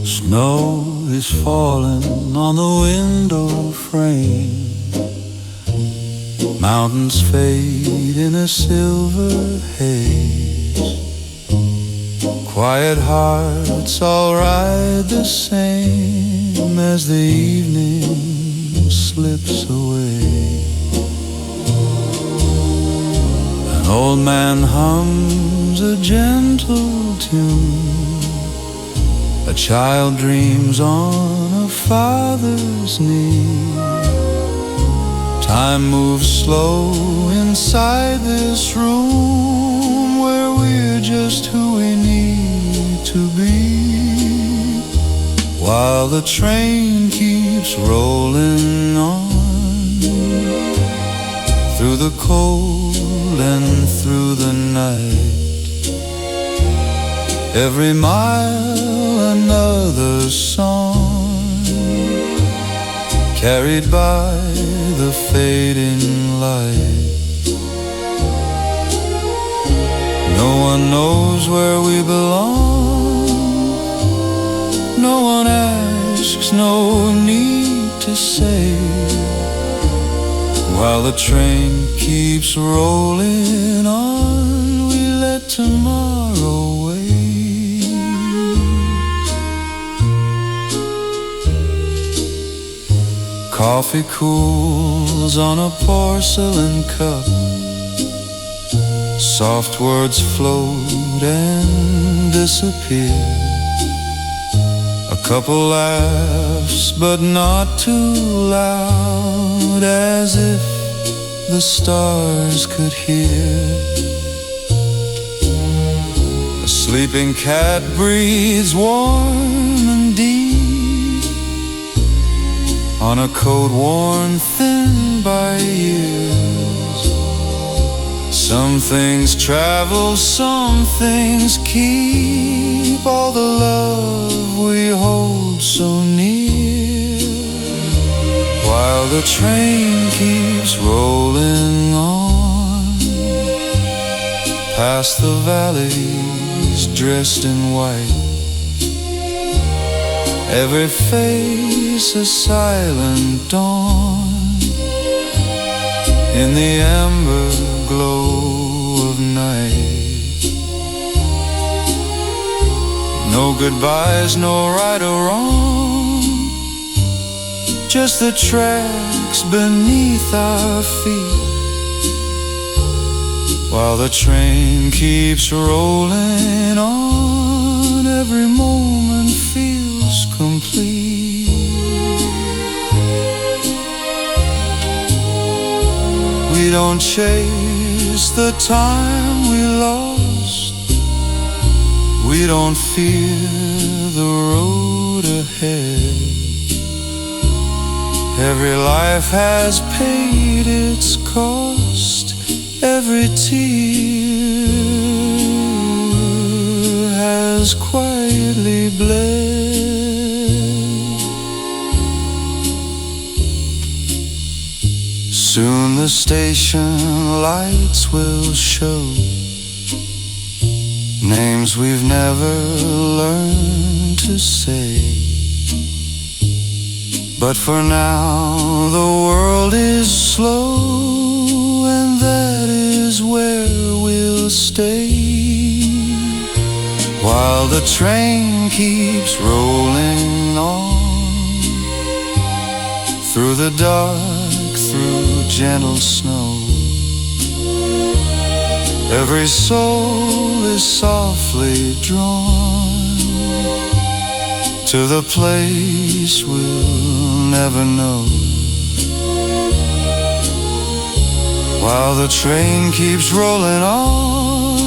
Snow is falling on the window frame. Mountains fade in a silver haze. Quiet hearts all ride the same as the evening slips away. An old man hums a gentle tune. A child dreams on a father's knee. Time moves slow inside this room where we're just who we need to be, while the train keeps rolling on through the cold and through the night. Every mile another song, carried by the fading light. No one knows where we belong. No one asks, no need to say. While the train keeps rolling on, we let tomorrow wait. Coffee cools on a porcelain cup. Soft words float and disappear. A couple laughs, but not too loud, as if the stars could hear. A sleeping cat breathes warm and deep on a coat worn thin by years. Some things travel, some things keep all the love we hold so near, while the train keeps rolling on past the valleys dressed in white. Every face a silent dawn in the amber glow of night. No goodbyes, no right or wrong, just the tracks beneath our feet, while the train keeps rolling on. Every moment feels complete. We don't chase the time we lost. We don't fear the road ahead. Every life has paid its cost. Every tear has quietly bled. Soon the station lights will show names we've never learned to say. But for now the world is slow, and that is where we'll stay, while the train keeps rolling on through the dark, through gentle snow. Every soul is softly drawn to the place we'll never know, while the train keeps rolling on.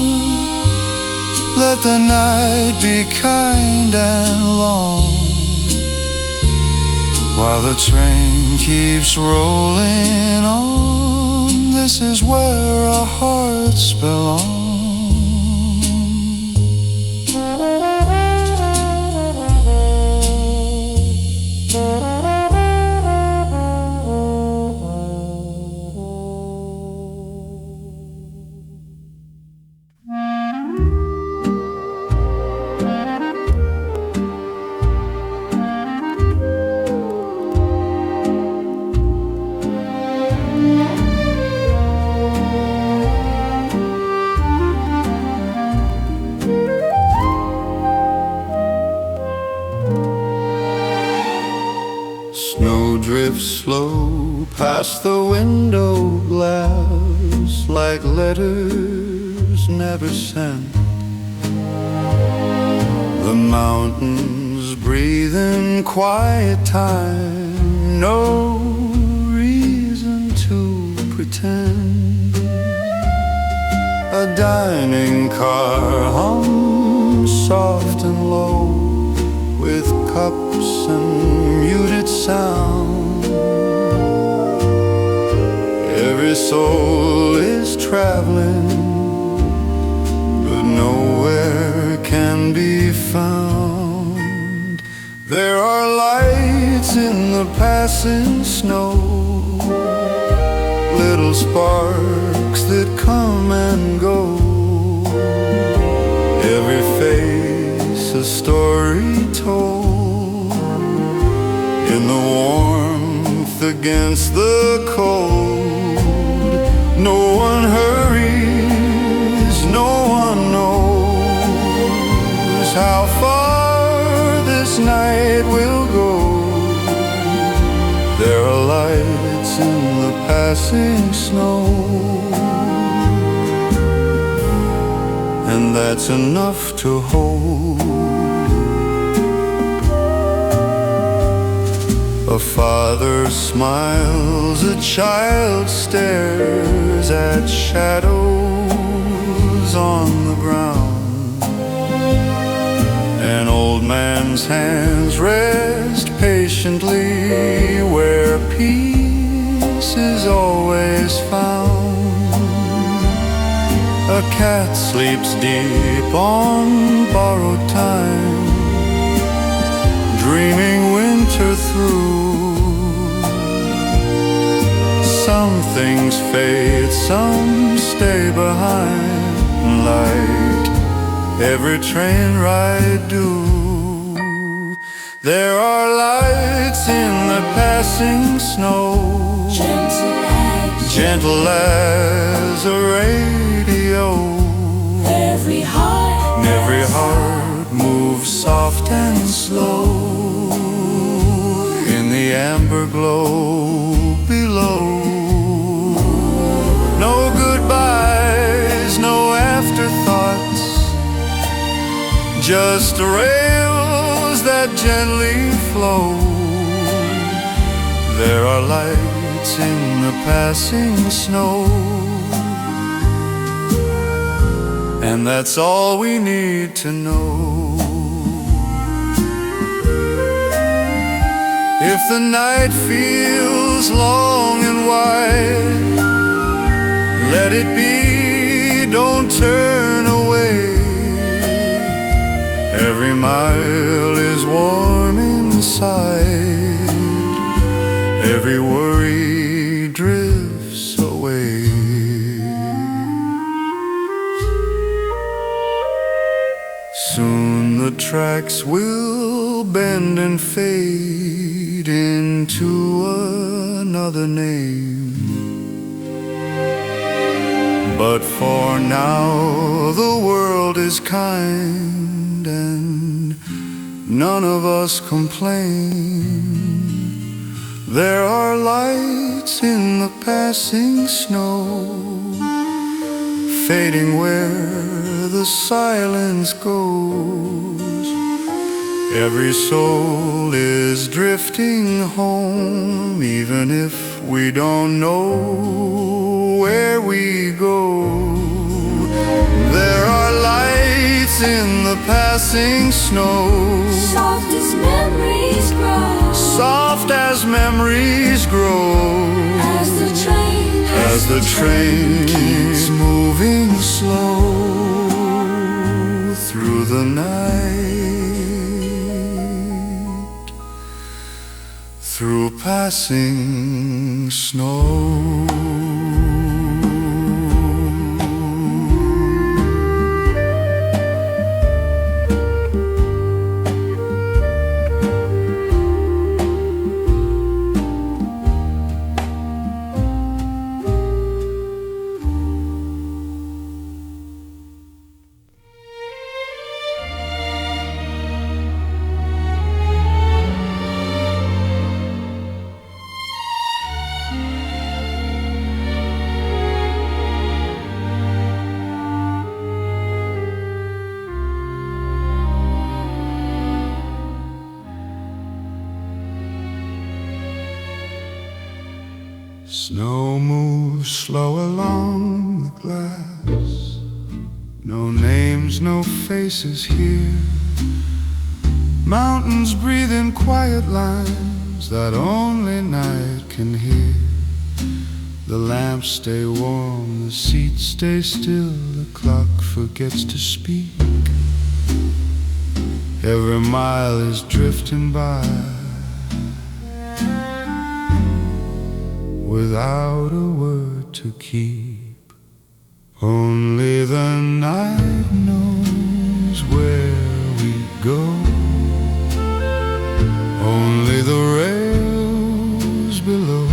Let the night be kind and long, while the train keeps rolling on. this is where our hearts belong. Snow drifts slow past the window glass like letters never sent. The mountains breathe in quiet time, no reason to pretend. A dining car hums soft and low with cups and muted sound. Every soul is traveling, but nowhere can be found. There are lights in the passing snow, little sparks that come and go. Every face a story told, in the warmth against the cold. No one hurries, no one knows how far this night will go. There are lights in the passing snow, and that's enough to hold. A father smiles, a child stares at shadows on the ground. An old man's hands rest patiently where peace is always found. A cat sleeps deep on borrowed time, dreaming winter through. Some things fade, some stay behind, like every train ride do. There are lights in the passing snow, gentle as a radio. Every heart moves soft and slow in the amber glow below. No goodbyes, no afterthoughts, just rails that gently flow. There are lights in the passing snow, and that's all we need to know. If the night feels long and wide, let it be, don't turn away. Every mile is warm inside, every worry drifts away. Soon the tracks will bend and fade into another name. But for now the world is kind and none of us complain. There are lights in the passing snow, fading where the silence goes. Every soul is drifting home, even if we don't know where we go. There are lights in the passing snow, soft as memories grow, soft as memories grow. As the train as the train's moving slow through the night, through passing snow. Snow moves slow along the glass. No names, no faces here. Mountains breathe in quiet lines that only night can hear. The lamps stay warm, the seats stay still, the clock forgets to speak. Every mile is drifting by without a word to keep. Only the night knows where we go. Only the rails below.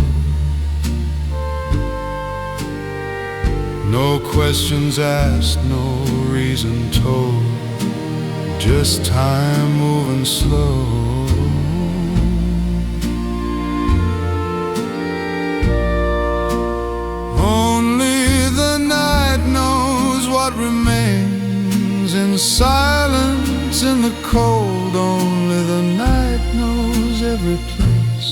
No questions asked, no reason told, just time moving slow. What remains in silence in the cold. Only the night knows every place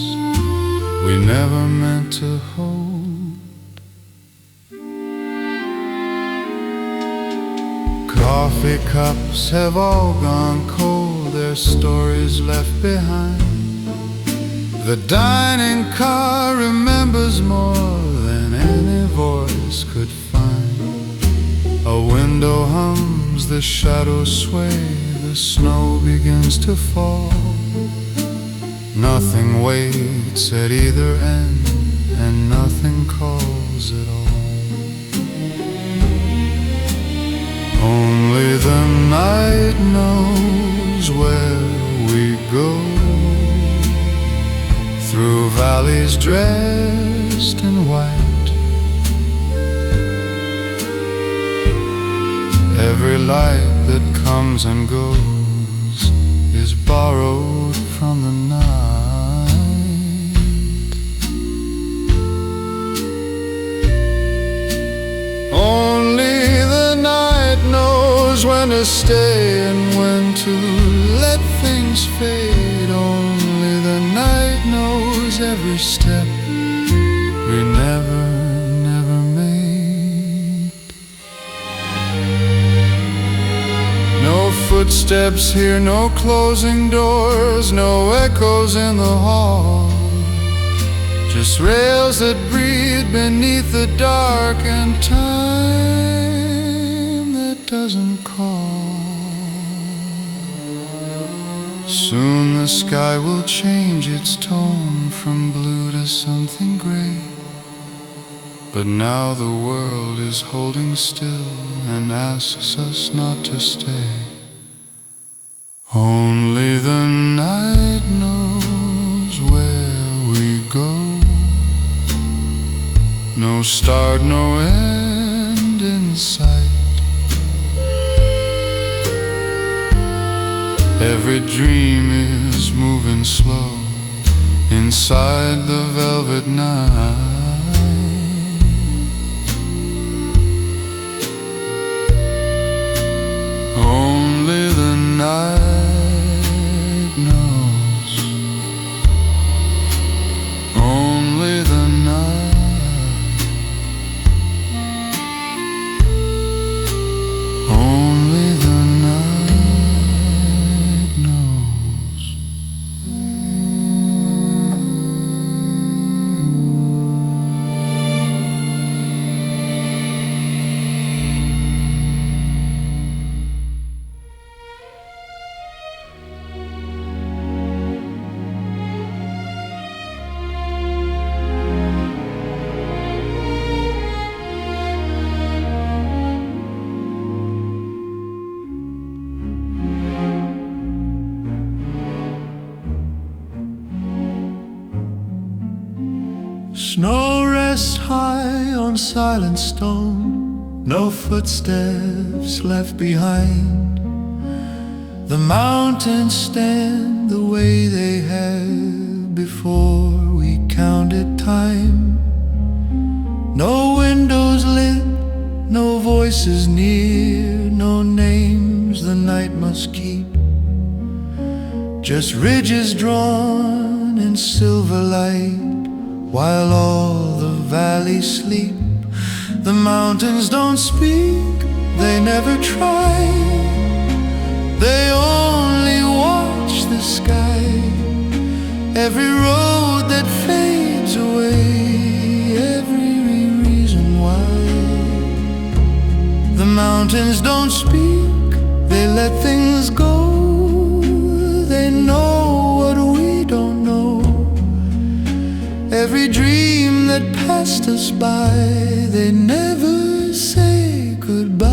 we never meant to hold. Coffee cups have all gone cold, their stories left behind. The dining car remembers more than any voice could find. A window hums, the shadows sway, the snow begins to fall. Nothing waits at either end, and nothing calls at all. Only the night knows where we go, through valleys dressed in white. Every light that comes and goes is borrowed from the night. Only the night knows when to stay and when to let things fade. Only the night knows every step we never footsteps here, no closing doors, no echoes in the hall. Just rails that breathe beneath the dark, and time that doesn't call. Soon the sky will change its tone from blue to something gray. But now the world is holding still and asks us not to stay. Only the night knows where we go. No start, no end in sight. Every dream is moving slow inside the velvet night. Only the night knows. Only the night. Only the night knows. Snow rests high on silent stone, no footsteps left behind. The mountains stand the way they had before we counted time. No windows lit, no voices near, no names the night must keep. Just ridges drawn in silver light, while all the valleys sleep. The mountains don't speak, they never try. They only watch the sky. Every road that fades away, every reason why. The mountains don't speak, they let things go. They know what we don't know. Every dream that passed us by, they never say goodbye.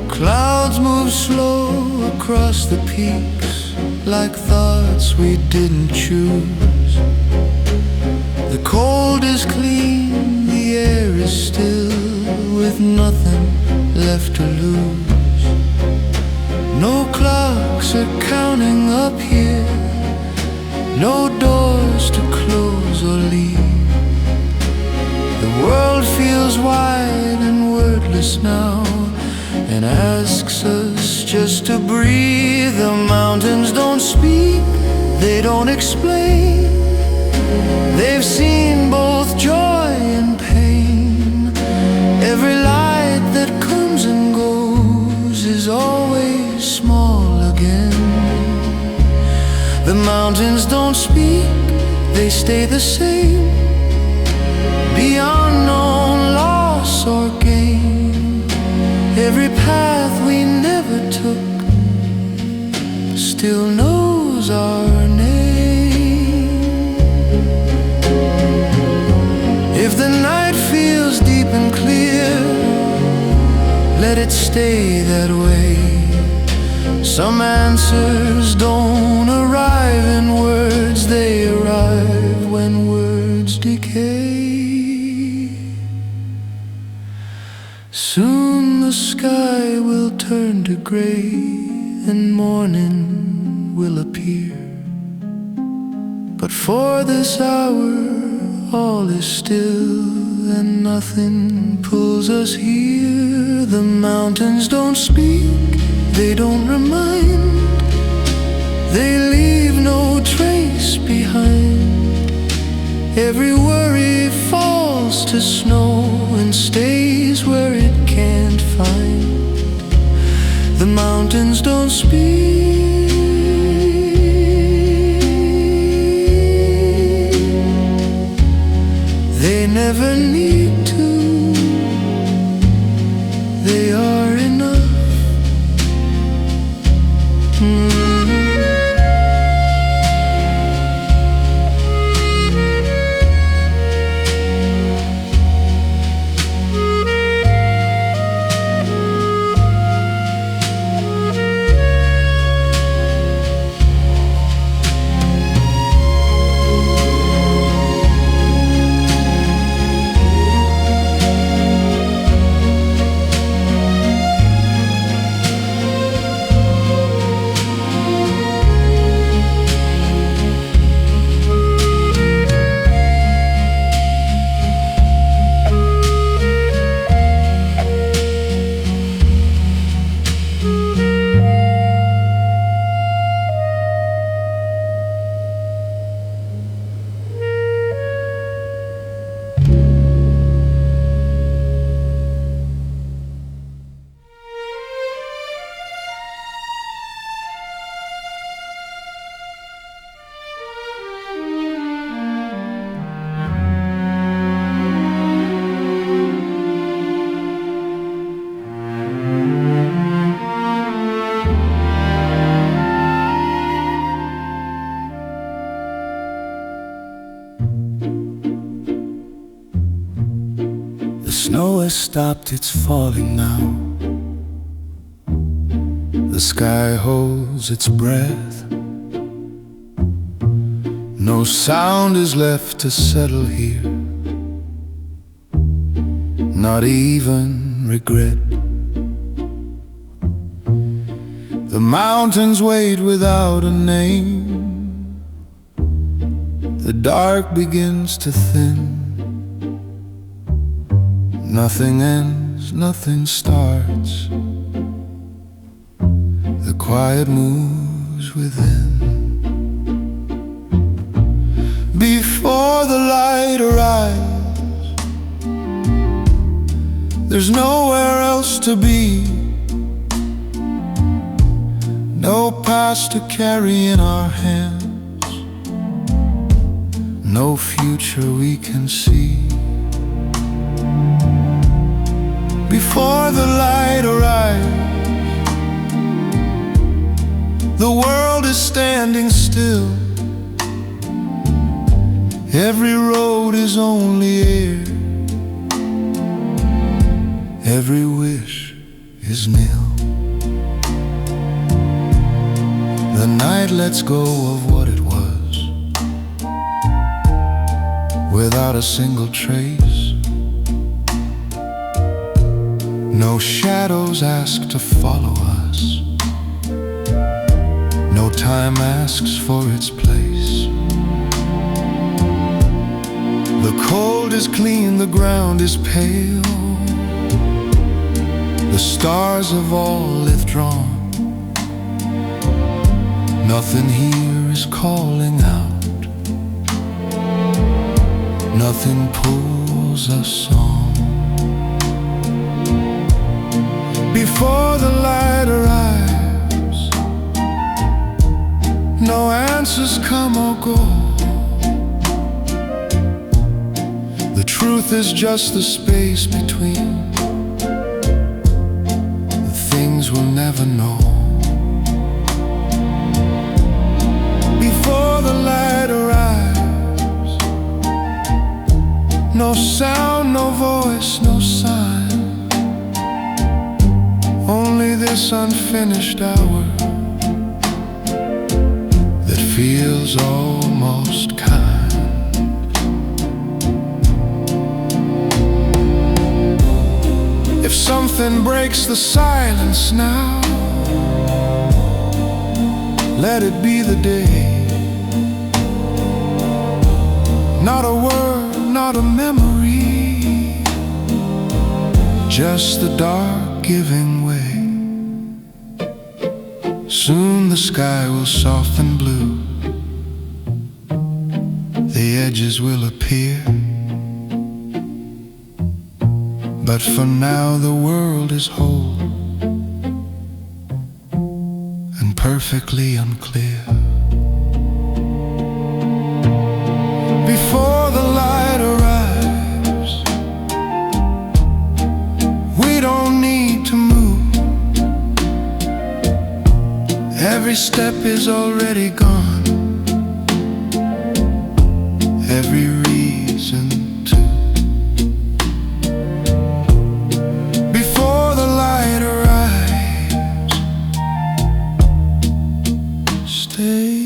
Clouds move slow across the peaks, like thoughts we didn't choose. The cold is clean, the air is still, with nothing left to lose. No clocks are counting up here, no doors to close or leave. The world feels wide and wordless now, and asks us just to breathe. The mountains don't speak, they don't explain. They've seen both joy and pain. Every light that comes and goes is always small again. The mountains don't speak, they stay the same. Beyond known loss or gain, every path we never took still knows our name. If the night feels deep and clear, let it stay that way. Some answers don't arrive in words, they arrive when words decay. Soon the sky will turn to gray and morning will appear. But for this hour all is still and nothing pulls us here. The mountains don't speak, they don't remind, they leave no trace behind. Every worry falls to snow and stays where it can't find. The mountains don't speak, they never need to, they are enough. has stopped its falling now. The sky holds its breath. No sound is left to settle here, not even regret. The mountains wait without a name. The dark begins to thin. Nothing ends, nothing starts. The quiet moves within. Before the light arrives, there's nowhere else to be. No past to carry in our hands, no future we can see. Before the light arrives, the world is standing still. Every road is only air. Every wish is nil. The night lets go of what it was, without a single trace. No shadows ask to follow us. No time asks for its place. The cold is clean, the ground is pale. The stars have all withdrawn. Nothing here is calling out. Nothing pulls us on. Before the light arrives, no answers come or go. The truth is just the space between the things we'll never know. Before the light arrives, no sound, no voice, no sign. Only this unfinished hour that feels almost kind. If something breaks the silence now, let it be the day. Not a word, not a memory, just the dark giving way. Soon the sky will soften blue. The edges will appear. But for now the world is whole and perfectly unclear. Before the light arrives, we don't need to move. Every step is already gone. Every reason to. Before the light arrives, stay.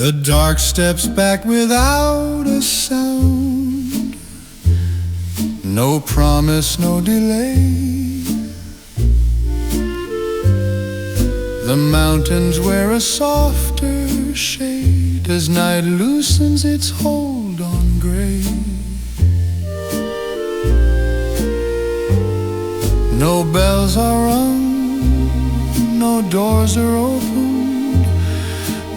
The dark steps back without a sound. No promise, no delay. The mountains wear a softer shade as night loosens its hold on gray. No bells are rung, no doors are opened,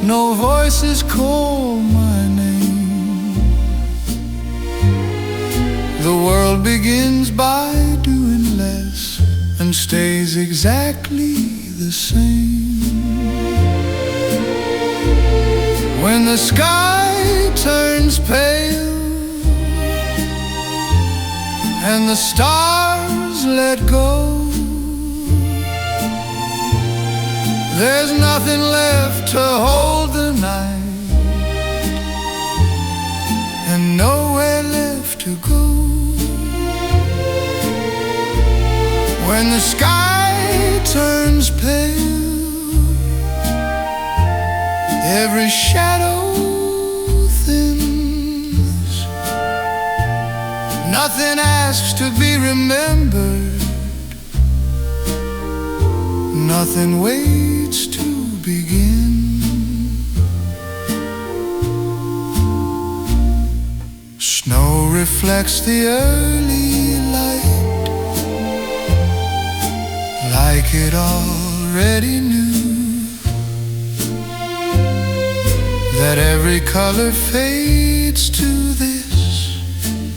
no voices call my name. The world begins by doing less and stays exactly the same. When the sky turns pale and the stars let go, there's nothing left to hold the night and nowhere left to go. When the sky turns pale, every shadow thins. Nothing asks to be remembered, nothing waits to begin. Snow reflects the early light like it already knew that every color fades to this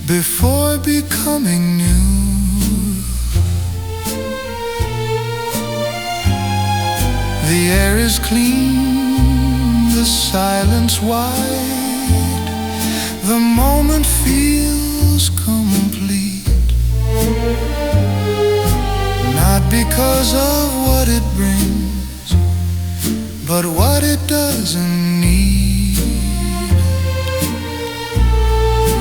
before becoming new. The air is clean, the silence wide, the moment feels complete, not because of what it brings, but what it doesn't need.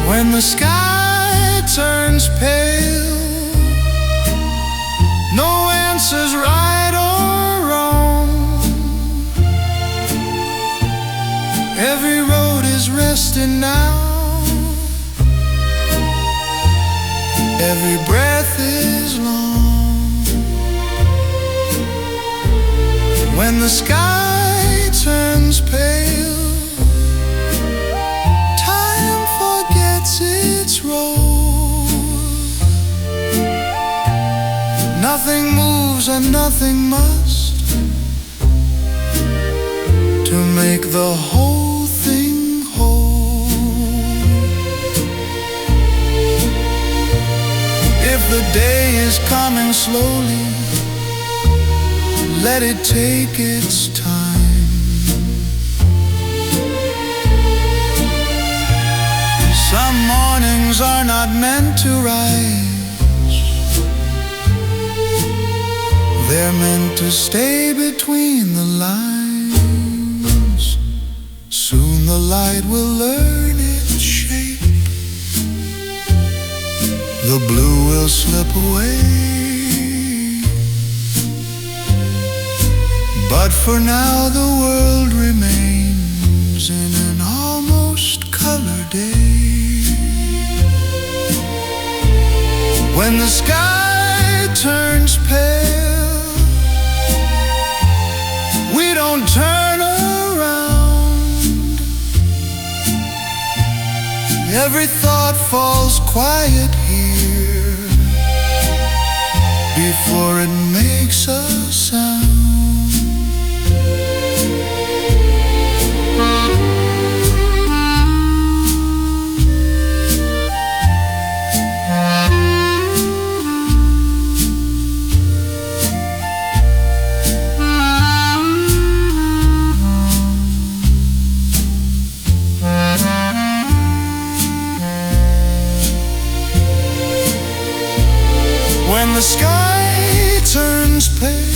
When the sky turns pale, no answers right or wrong. Every road is resting now, every breath is long. When the sky turns pale, time forgets its role. Nothing moves and nothing must to make the whole thing whole. If the day is coming slowly, let it take its time. Some mornings are not meant to rise, they're meant to stay between the lines. Soon the light will learn its shape, the blue will slip away. But for now the world remains in an almost color day. When the sky turns pale, we don't turn around. Every thought falls quiet here before it makes a sound. When the sky turns pale,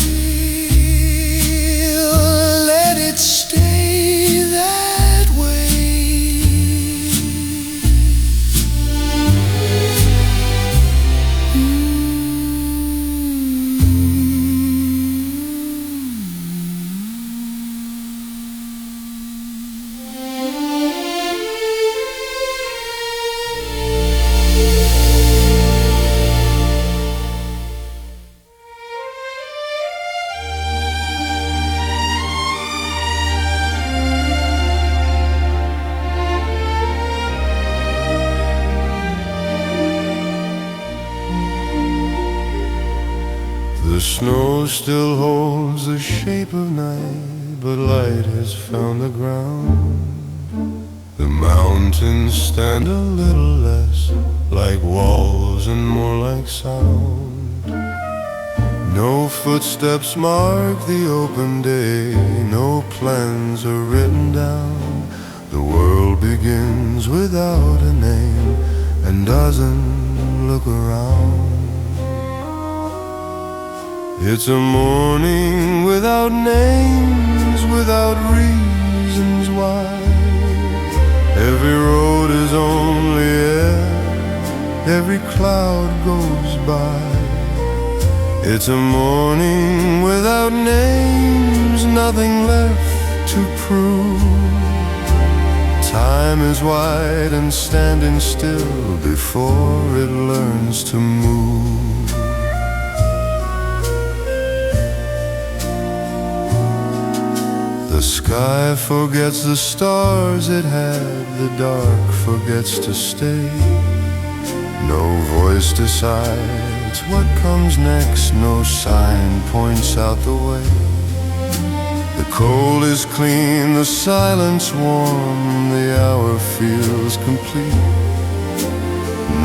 still holds the shape of night, but light has found the ground. The mountains stand a little less like walls and more like sound. No footsteps mark the open day, no plans are written down. The world begins without a name and doesn't look around. It's a morning without names, without reasons why. Every road is only air, every cloud goes by. It's a morning without names, nothing left to prove. Time is wide and standing still before it learns to move. The sky forgets the stars it had, the dark forgets to stay. No voice decides what comes next, no sign points out the way. The cold is clean, the silence warm, the hour feels complete.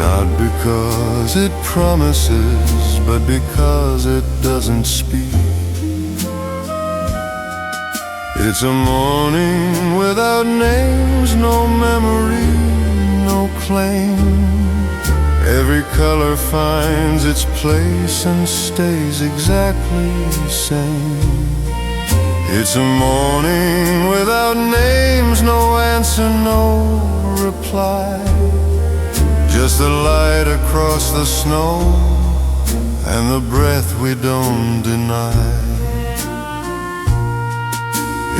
Not because it promises, but because it doesn't speak. It's a morning without names, no memory, no claim. Every color finds its place and stays exactly the same. It's a morning without names, no answer, no reply. Just the light across the snow and the breath we don't deny.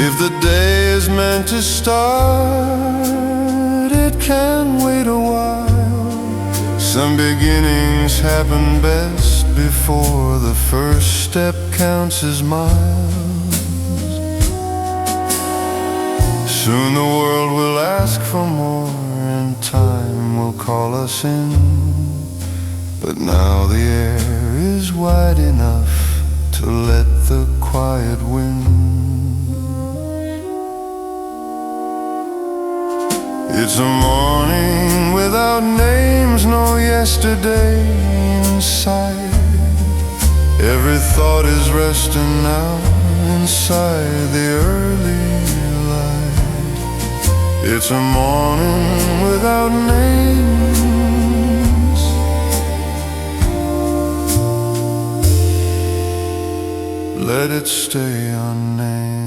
If the day is meant to start, it can wait a while. Some beginnings happen best before the first step counts as miles. Soon the world will ask for more and time will call us in. But now the air is wide enough to let the quiet wind. It's a morning without names, no yesterday in sight. Every thought is resting now inside the early light. It's a morning without names. Let it stay unnamed.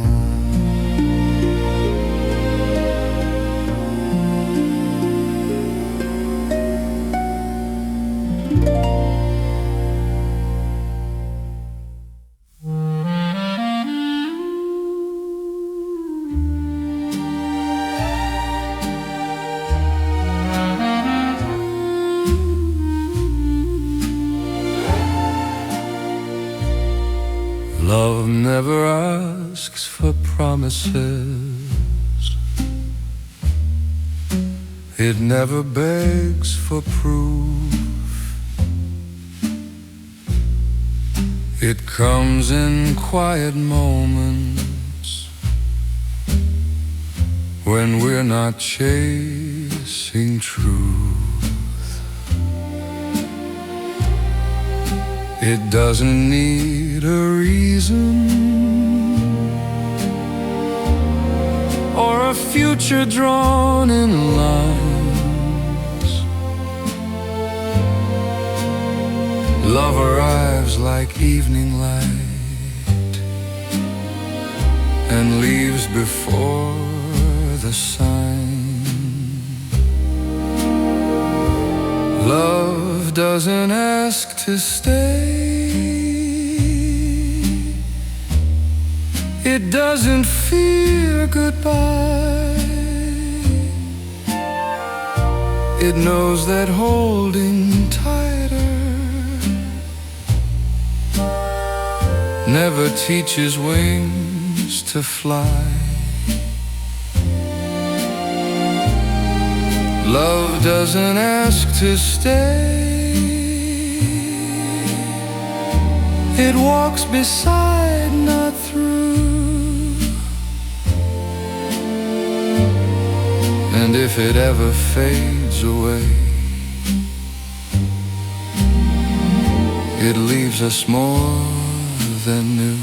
Love never asks for promises. It never begs for proof. It comes in quiet moments when we're not chasing truth. It doesn't need a reason or a future drawn in lines. Love arrives like evening light and leaves before the sign. Love doesn't ask to stay. It doesn't fear goodbye. It knows that holding tighter never teaches wings to fly. Love doesn't ask to stay. It walks beside, not through. And if it ever fades away, it leaves us more than new.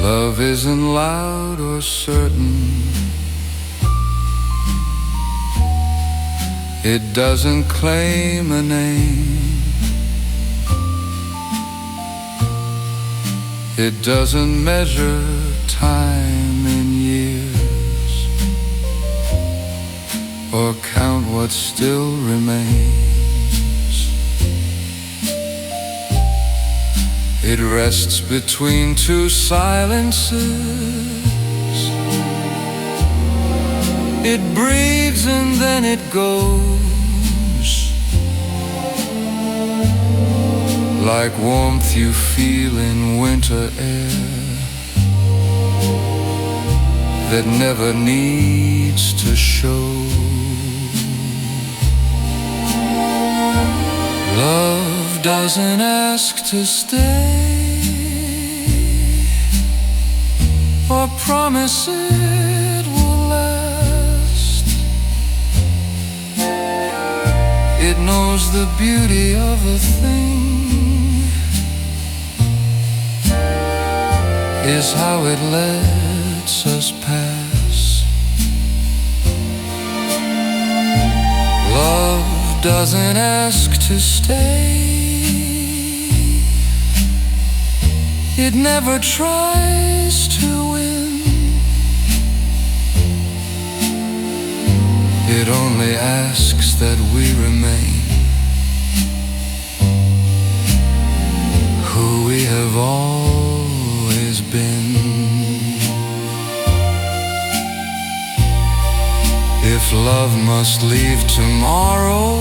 Love isn't loud or certain. It doesn't claim a name. It doesn't measure time in years or count what still remains. It rests between two silences. It breathes and then it goes, like warmth you feel in winter air that never needs to show. Love doesn't ask to stay or promise it will last. It knows the beauty of a thing is how it lets us pass. Love doesn't ask to stay. It never tries to win. It only asks that we remain who we have always been. If love must leave tomorrow,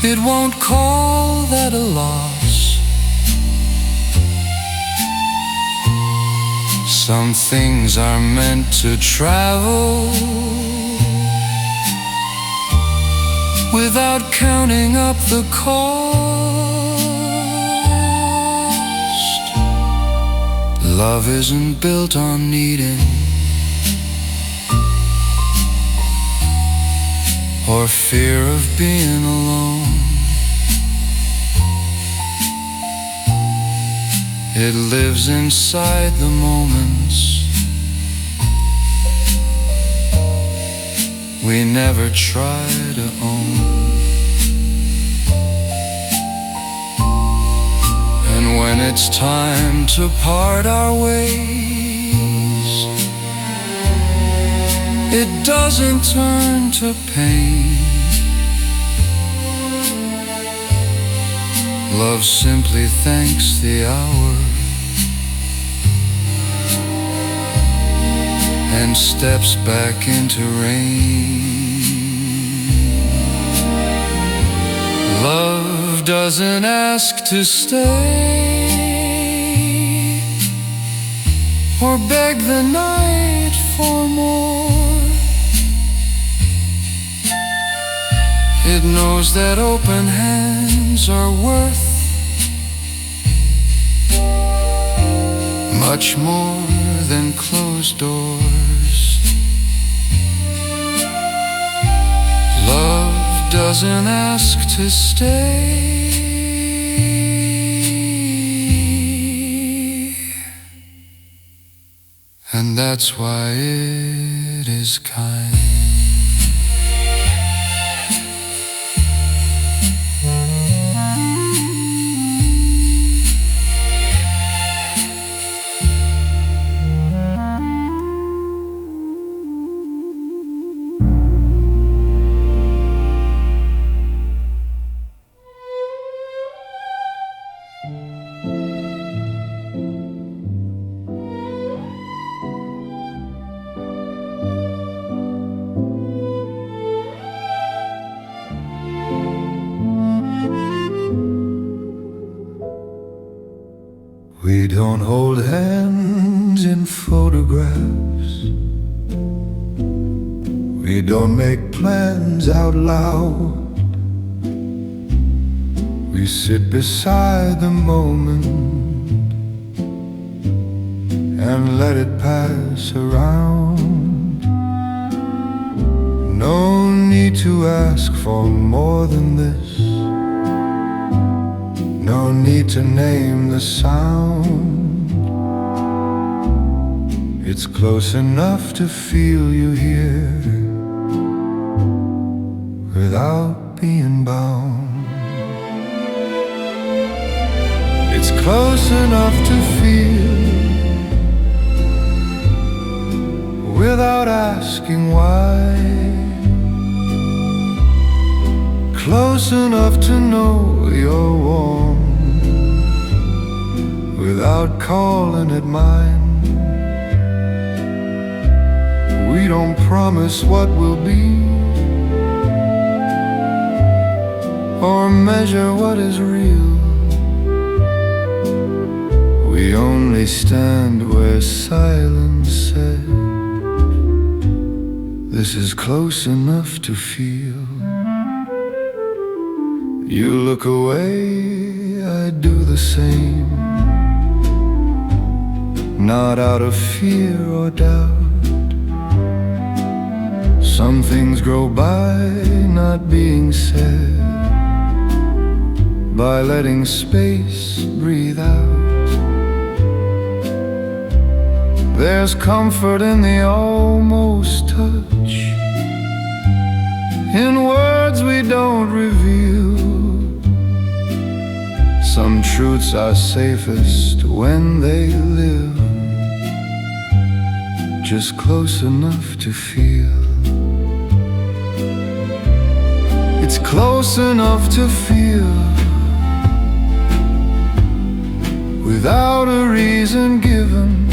it won't call that a loss. Some things are meant to travel without counting up the cost. Love isn't built on needing or fear of being alone. It lives inside the moments we never try to own. And when it's time to part our ways, it doesn't turn to pain. Love simply thanks the hour and steps back into rain. Love doesn't ask to stay or beg the night for more. It knows that open hands are worth much more than closed doors. Love doesn't ask to stay. And that's why it is kind. We don't hold hands in photographs. We We don't make plans out loud. We sit beside the moment and let it pass around. No need to ask for more than this. No need to name the sound. It's close enough to feel you here without being bound. It's close enough to feel without asking why. Close enough to know you're warm without calling it mine. We don't promise what will be or measure what is real. We only stand where silence said, this is close enough to feel. You look away, I do the same. Not out of fear or doubt. Some things grow by not being said, by letting space breathe out. There's comfort in the almost touch, in words we don't reveal. Some truths are safest when they live just close enough to feel. It's close enough to feel without a reason given.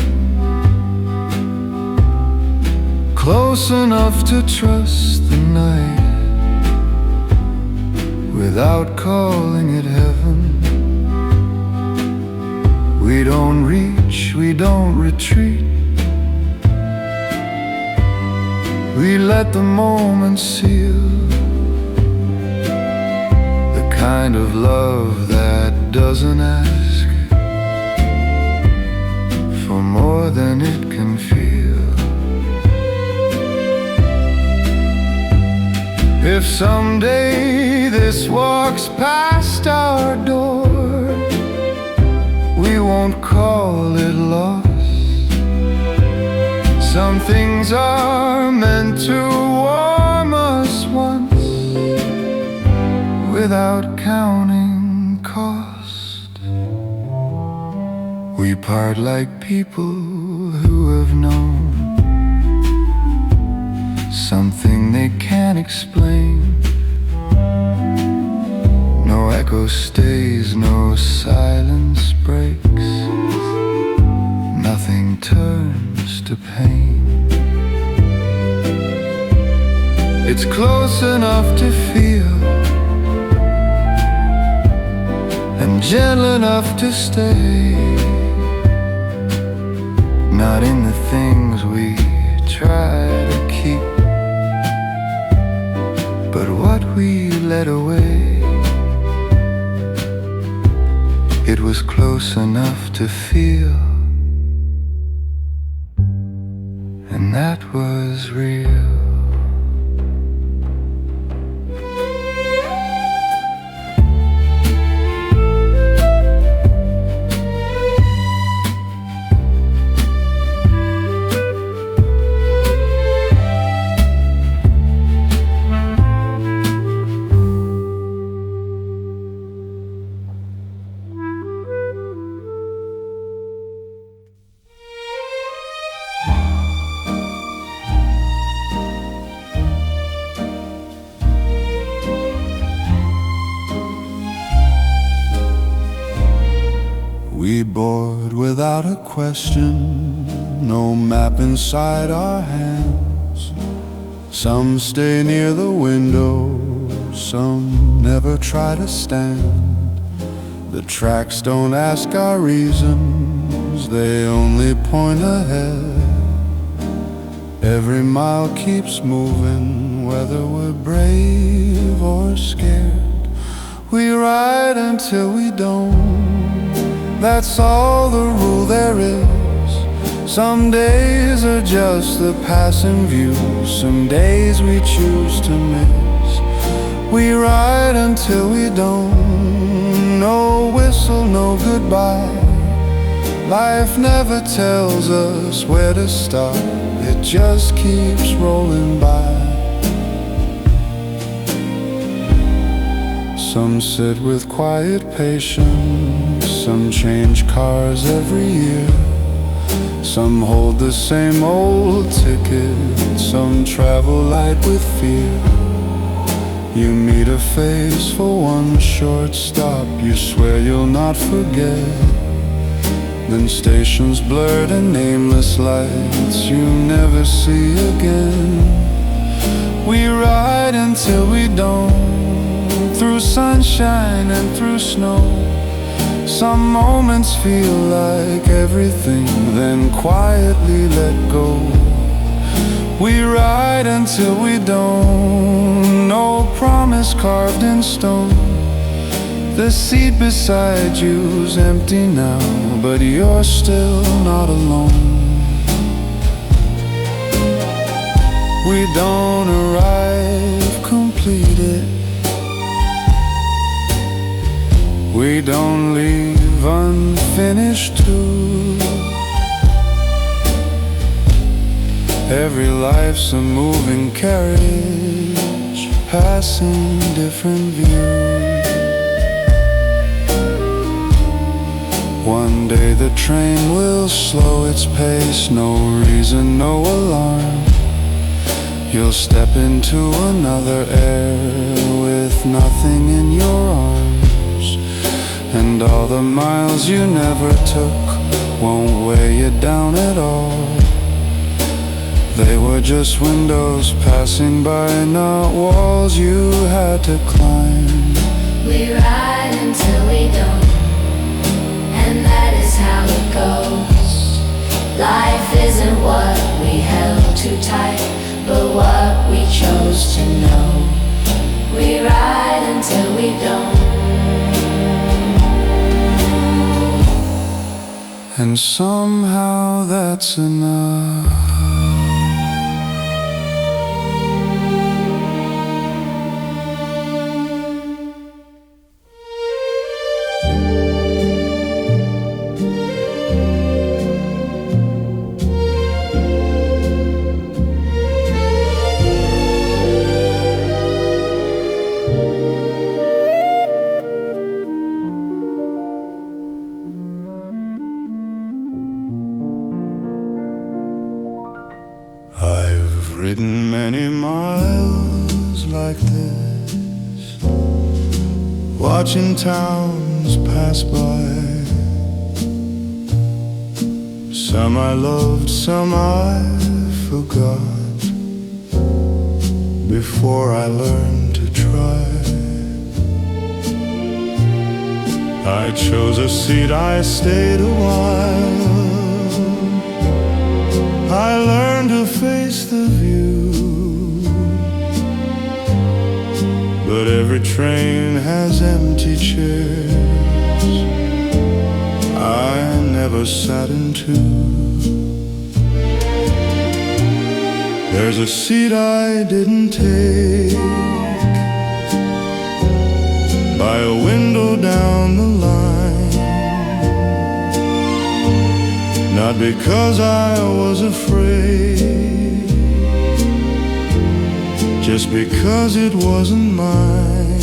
Close enough to trust the night without calling it heaven. We don't reach, we don't retreat. We let the moment seal. The kind of love that doesn't ask for more than it can feel. If someday this walks past our door, we won't call it lost. Some things are meant to warm us once without counting cost. We part like people who have known something they can't explain. No echo stays, no silence breaks. Nothing turns to pain. It's close enough to feel and gentle enough to stay. Not in the things we try to keep, but what we let away. It was close enough to feel, and that was real. We board without a question, no map inside our hands. Some stay near the window, some never try to stand. The tracks don't ask our reasons, they only point ahead. Every mile keeps moving, whether we're brave or scared. We ride until we don't. That's all the rule there is. Some days are just a passing view, some days we choose to miss. We ride until we don't. No whistle, no goodbye. Life never tells us where to stop, it just keeps rolling by. Some sit with quiet patience, some change cars every year. Some hold the same old ticket, some travel light with fear. You meet a face for one short stop, you swear you'll not forget. Then stations blurred and nameless lights you never see again. We ride until we don't, through sunshine and through snow. Some moments feel like everything, then quietly let go. We ride until we don't, no promise carved in stone. The seat beside you's empty now, but you're still not alone. We don't arrive completed, we don't leave unfinished too. Every life's a moving carriage, passing different views. One day the train will slow its pace, no reason, no alarm. You'll step into another air with nothing in your arms. And all the miles you never took won't weigh you down at all. They were just windows passing by, not walls you had to climb. We ride until we don't, and that is how it goes. Life isn't what we held too tight, but what we chose to know. We ride until we don't. And somehow that's enough. I've ridden many miles like this, watching towns pass by. Some I loved, some I forgot, before I learned to try. I chose a seat, I stayed a while. I learned to face the view, but every train has empty chairs I never sat into. There's a seat I didn't take, by a window down the line. Not because I was afraid, just because it wasn't mine.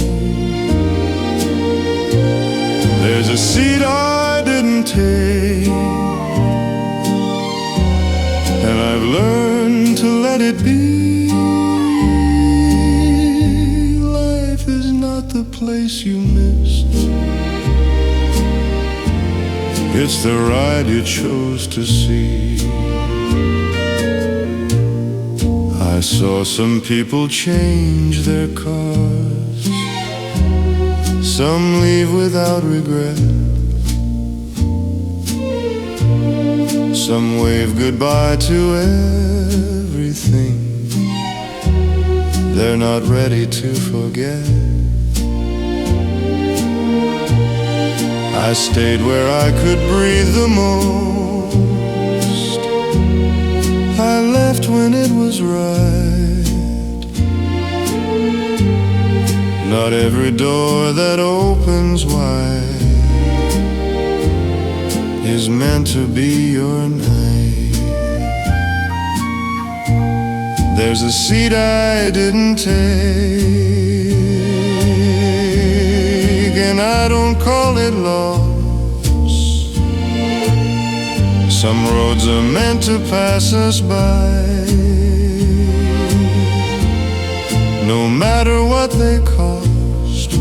There's a seat I didn't take, and I've learned to let it be. Life is not the place you missed, it's the ride you chose to see. I saw some people change their cars, some leave without regret, some wave goodbye to every everything. They're not ready to forget. I stayed where I could breathe the most. I left when it was right. Not every door that opens wide is meant to be your night. There's a seat I didn't take, and I don't call it loss. Some roads are meant to pass us by, no matter what they cost.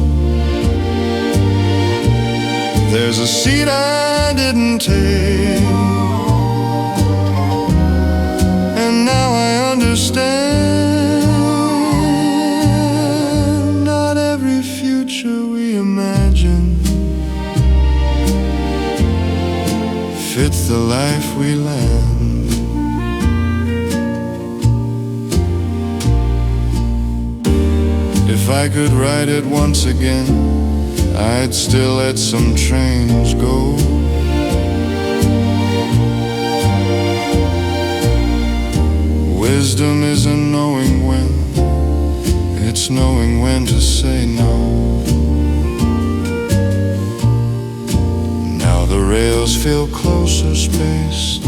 There's a seat I didn't take, and now I understand. Not every future we imagine fits the life we land. If I could write it once again, I'd still let some trains go. Wisdom isn't knowing when, it's knowing when to say no. Now the rails feel closer spaced,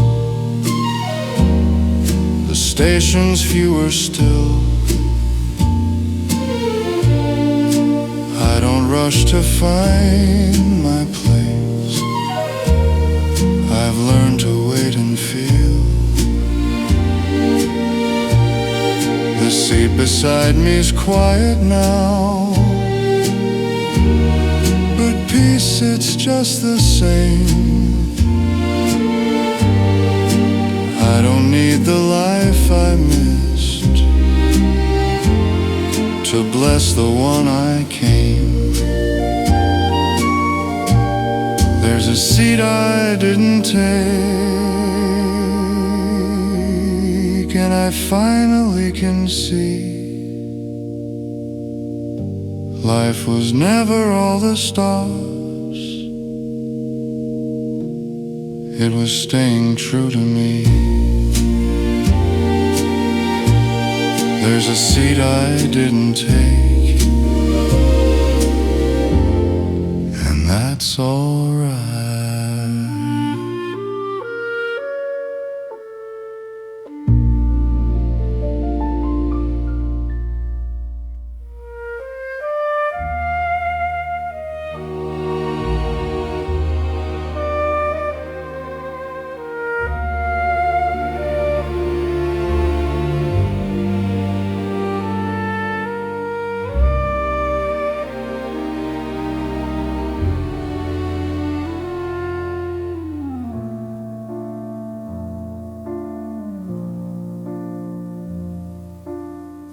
the stations fewer still. I don't rush to find my place, I've learned to wait and feel. The seat beside me's quiet now, but peace, it's just the same. I don't need the life I missed to bless the one I came. There's a seat I didn't take, and I finally can see life was never all the stars. It was staying true to me. There's a seat I didn't take, and that's alright.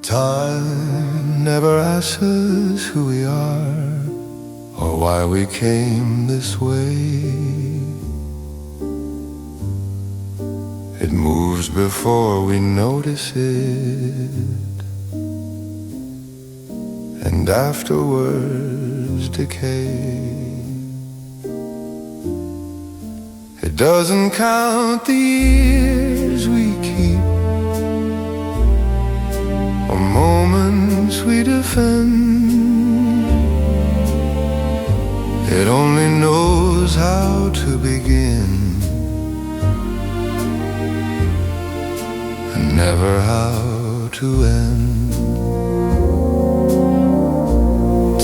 Time never asks us who we are or why we came this way. It moves before we notice it, and afterwards decay. It doesn't count the years we keep or moments we defend. It only knows how to begin and never how to end.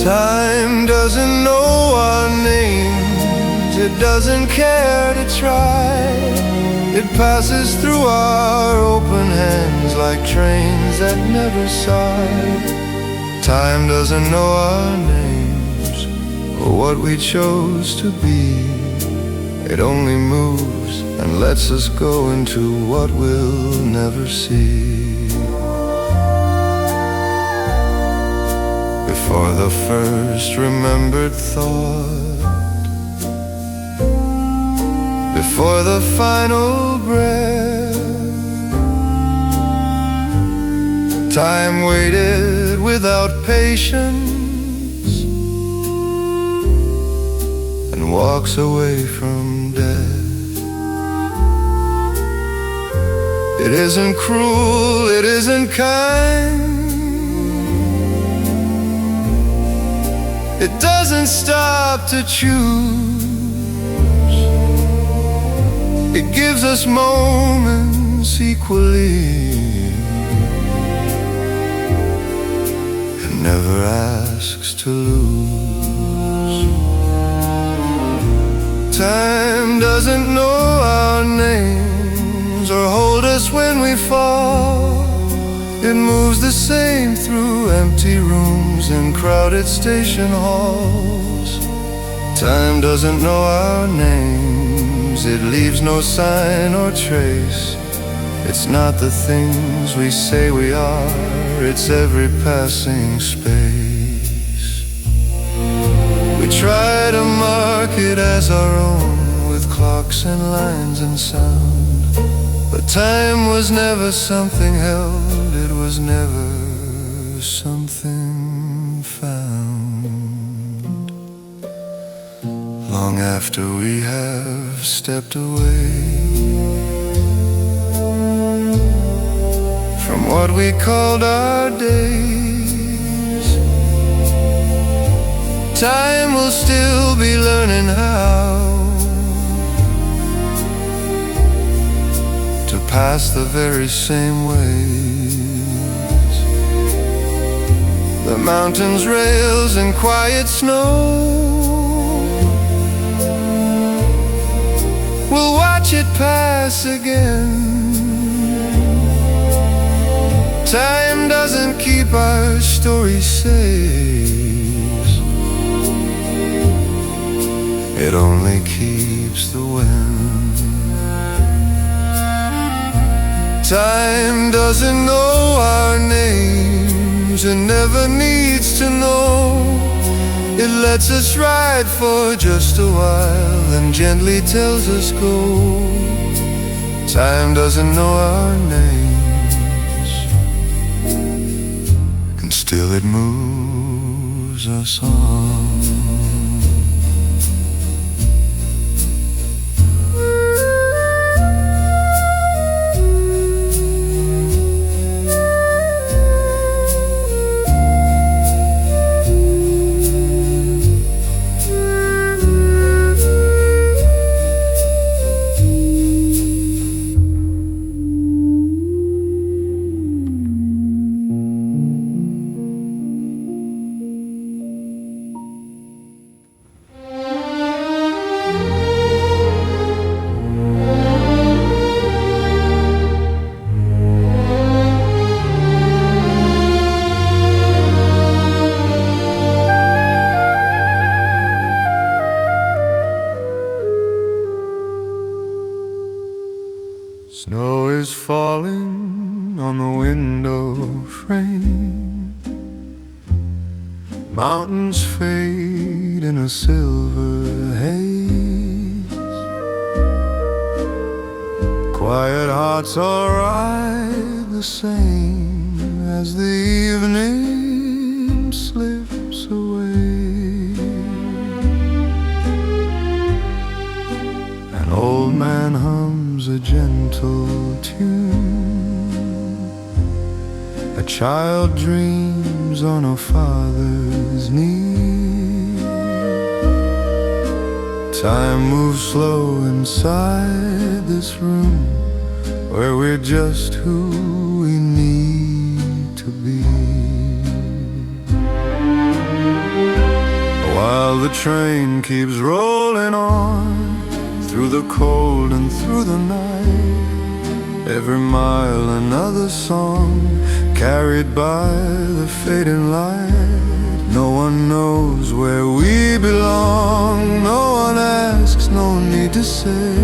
Time doesn't know our names, it doesn't care to try. It passes through our open hands like trains that never sigh. Time doesn't know our names or what we chose to be. It only moves and lets us go into what we'll never see. Before the first remembered thought, before the final breath, Time waited without patience and walks away from death. It isn't cruel, it isn't kind. It doesn't stop to choose. It gives us moments equally. It never asks to lose. Time doesn't know our names or hold us when we fall. It moves the same through empty rooms and crowded station halls. Time doesn't know our names. It leaves no sign or trace. It's not the things we say we are. It's every passing space. We try to mark it as our own with clocks and lines and sound. But time was never something held, it was never something found. Long after we have stepped away from what we called our days, time will still be learning how to pass the very same ways. The mountains, rails, and quiet snow will watch it pass again. Time doesn't keep our stories safe. It only keeps the wind. Time doesn't know our names and never needs to know. It lets us ride for just a while and gently tells us go. Time doesn't know our names, and still it moves us on. Snow is falling on the window frame. Mountains fade in a silver haze. Quiet hearts are right the same as the evening slips away. An old man hums a gentle tune. A child dreams on a father's knee. Time moves slow inside this room where we're just who we need to be. While the train keeps rolling on through the cold and through the night, every mile another song carried by the fading light. No one knows where we belong, no one asks, no need to say.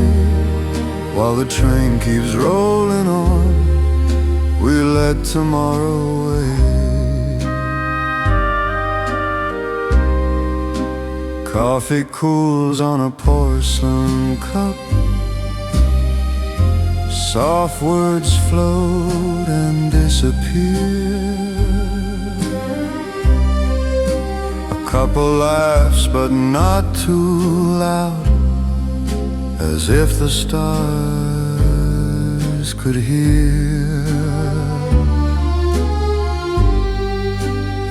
While the train keeps rolling on, we let tomorrow wait. Coffee cools on a porcelain cup. Soft words float and disappear. A couple laughs, but not too loud, as if the stars could hear.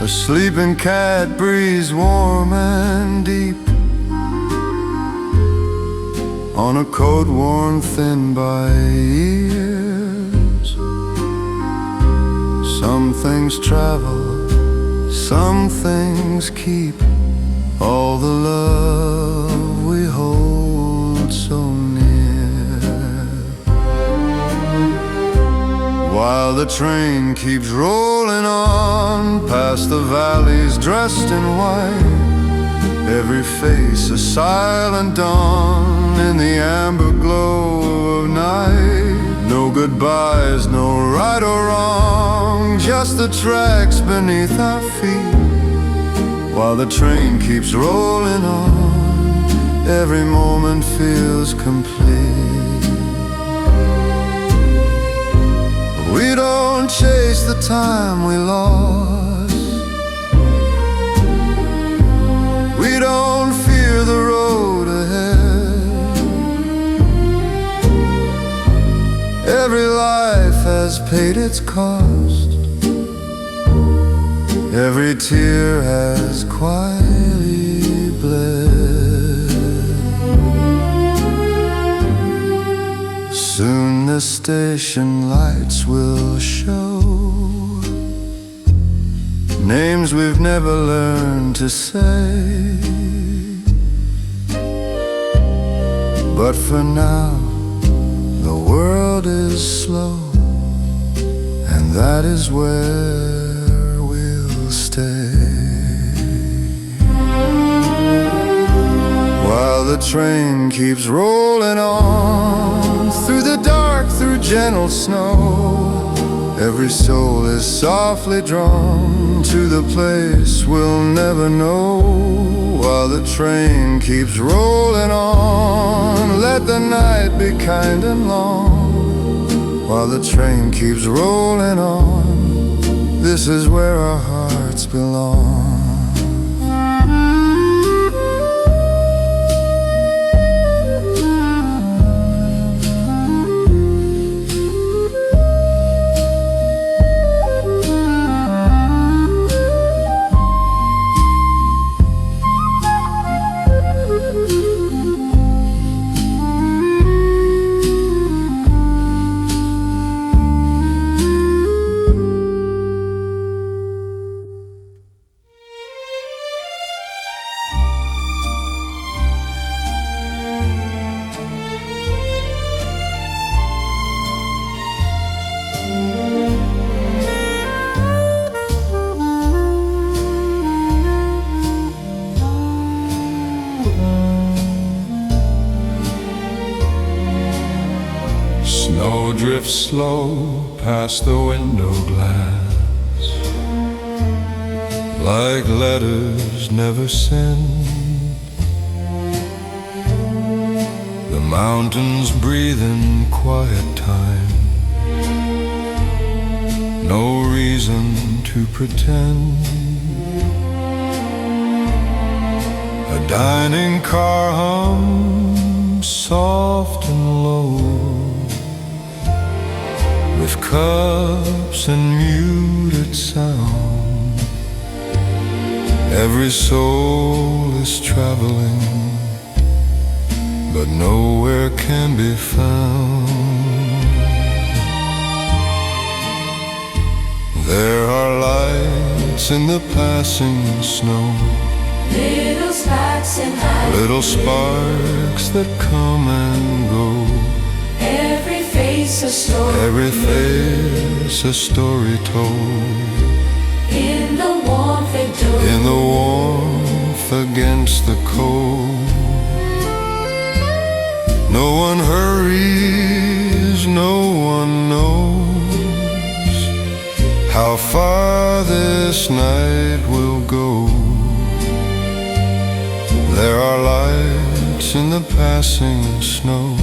A sleeping cat breathes warm and deep on a coat worn thin by years. Some things travel, some things keep all the love we hold so near. While the train keeps rolling on past the valleys dressed in white, every face a silent dawn in the amber glow of night. No goodbyes, no right or wrong, just the tracks beneath our feet. While the train keeps rolling on, every moment feels complete. We don't chase the time we lost, we don't fear the road ahead. Every life has paid its cost, every tear has quietly bled. Soon the station lights will show names we've never learned to say. But for now, the world is slow, and that is where we'll stay. While the train keeps rolling on, through the dark, through gentle snow, every soul is softly drawn to the place we'll never know. While the train keeps rolling on, let the night be kind and long. While the train keeps rolling on, this is where our hearts belong. Snow drifts slow past the window glass, like letters never sent. The mountains breathe in quiet time, no reason to pretend. A dining car hums soft and low, with cups and muted sound. Every soul is traveling, but nowhere can be found. There are lights in the passing snow, Little sparks and light, little sparks that come and go. every face a story, Every face a story told. in the warmth adored, In the warmth against the cold. No one hurries, no one knows how far this night will go. There are lights in the passing snow,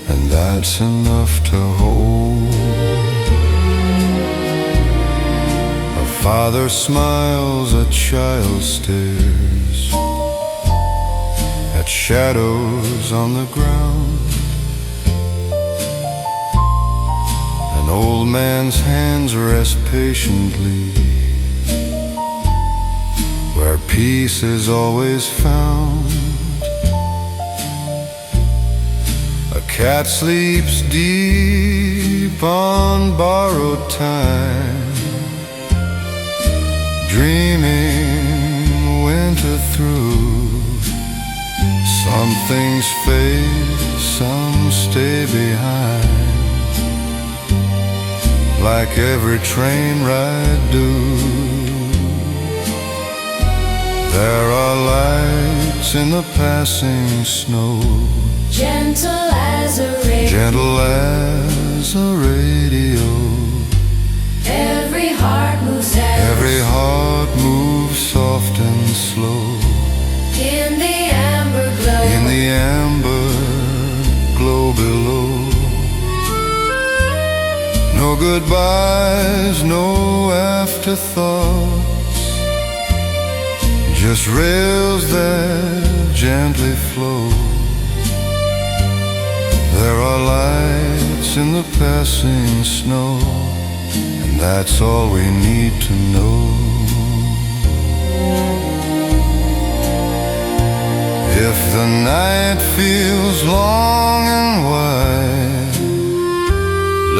and that's enough to hold. A father smiles, a child stares at shadows on the ground. An old man's hands rest patiently where peace is always found. A cat sleeps deep on borrowed time, dreaming winter through. Some things fade, some stay behind, like every train ride do. There are lights in the passing snow, gentle as a radio, gentle as a radio. Every heart moves Every heart moves soft and slow in the amber glow, in the amber glow below. No goodbyes, no afterthoughts, just rails that gently flow. There are lights in the passing snow, and that's all we need to know. If the night feels long and wide,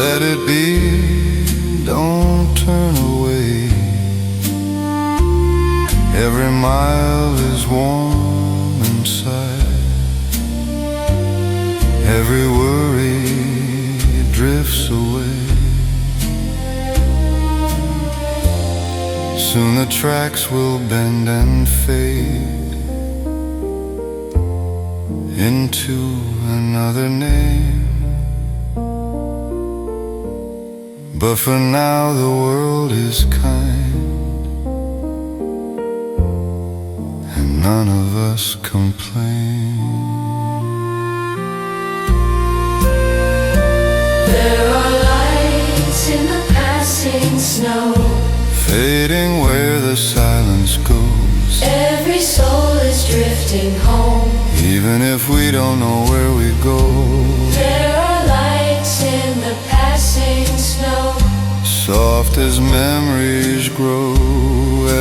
let it be, don't turn away. Every mile is warm inside, every worry drifts away. Soon the tracks will bend and fade into another name. But for now the world is kind, and none of us complain. there are lights in the passing snow, Fading where the silence goes, every soul is drifting home. even if we don't know where we go. There are lights in the passing snow, Soft as memories grow,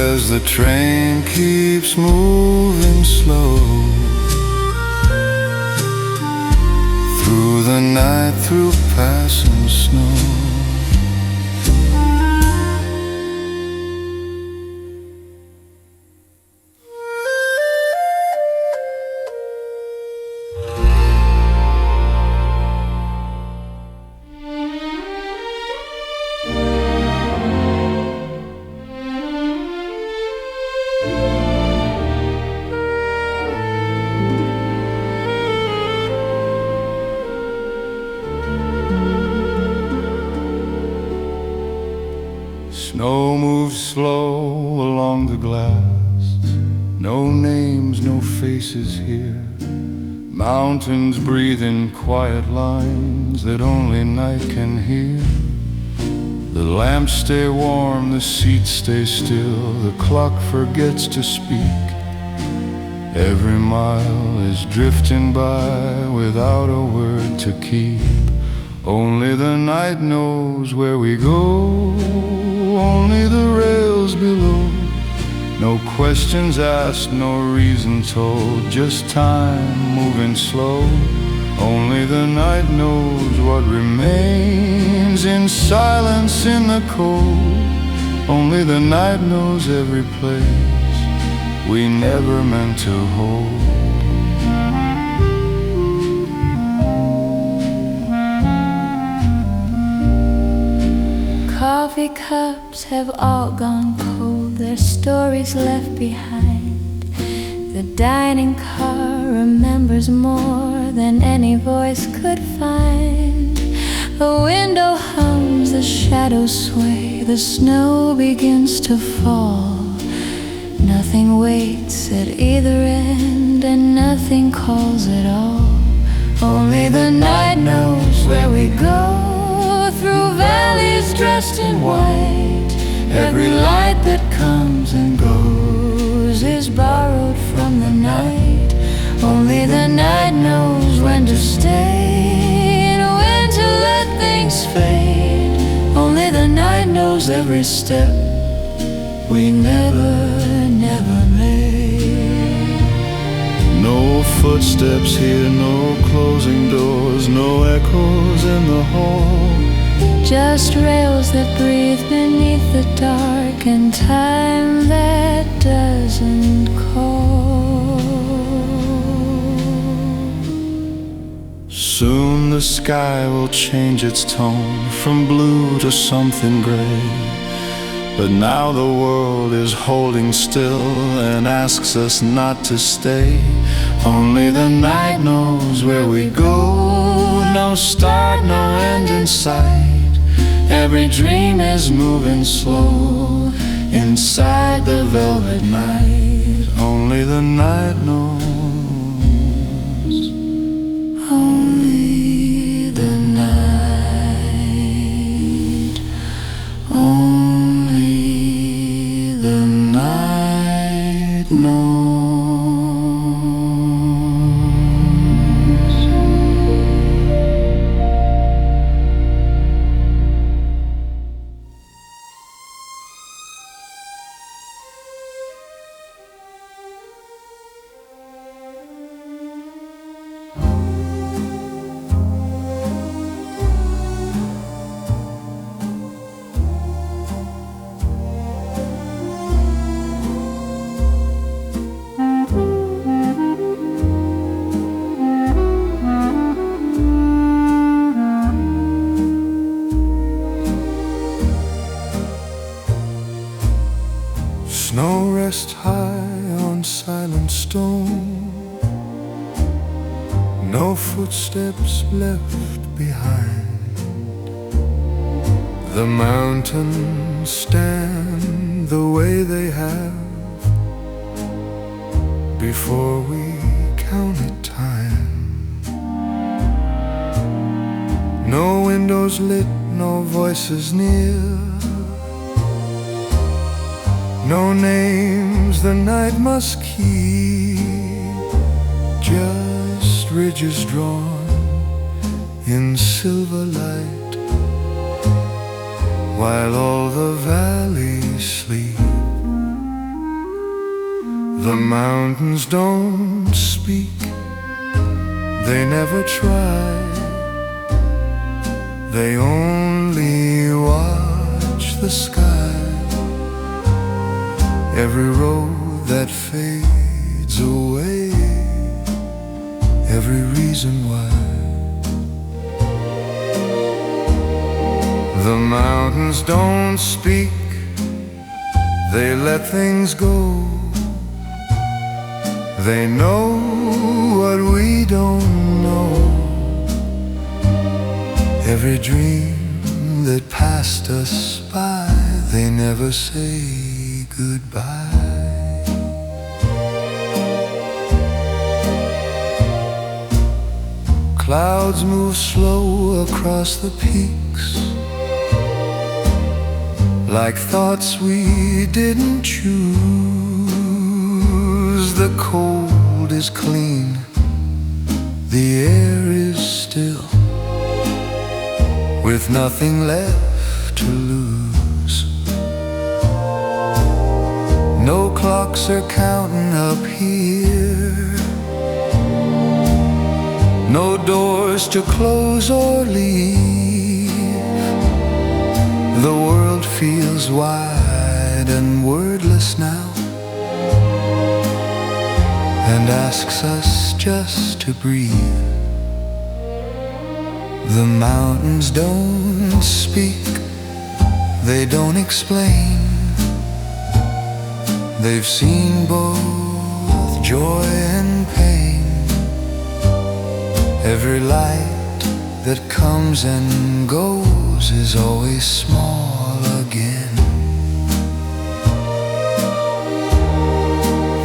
as the train keeps moving slow. Through the night, through passing snow. Snow moves slow along the glass, no names, no faces here. Mountains breathe in quiet lines that only night can hear. The lamps stay warm, the seats stay still, the clock forgets to speak. Every mile is drifting by without a word to keep. Only the night knows where we go, only the rails below. No questions asked, no reason told, just time moving slow. Only the night knows what remains in silence in the cold. Only the night knows every place we never meant to hold. coffee cups have all gone cold, their stories left behind. The dining car remembers more than any voice could find. The window hums, the shadows sway, the snow begins to fall. Nothing waits at either end, and nothing calls at all. Only the night knows where we go, through valleys dressed in white. Every light that comes and goes is borrowed from the night. Only the night knows when to stay and when to let things fade. Only the night knows every step we never made. No footsteps here, no closing doors, no echoes in the hall. Just rails that breathe beneath the dark, and time that doesn't call. Soon the sky will change its tone from blue to something gray. But now the world is holding still and asks us not to stay. Only the night knows where we go, no start, no end in sight. Every dream is moving slow inside the velvet night. Only the night knows. Only the night. Only the night knows. Snow rests high on silent stone, no footsteps left behind. The mountains stand the way they have before we counted time. No windows lit, no voices near, no names the night must keep, just ridges drawn in silver light, while all the valleys sleep. The mountains don't speak, they never try, they only watch the sky. Every road that fades away, every reason why. The mountains don't speak, they let things go. They know what we don't know. Every dream that passed us by, they never say goodbye. Clouds move slow across the peaks, like thoughts we didn't choose. The cold is clean, the air is still, with nothing left to lose. No clocks are counting up here, no doors to close or leave. The world feels wide and wordless now, and asks us just to breathe. The mountains don't speak, they don't explain. They've seen both joy and pain. Every light that comes and goes is always small again.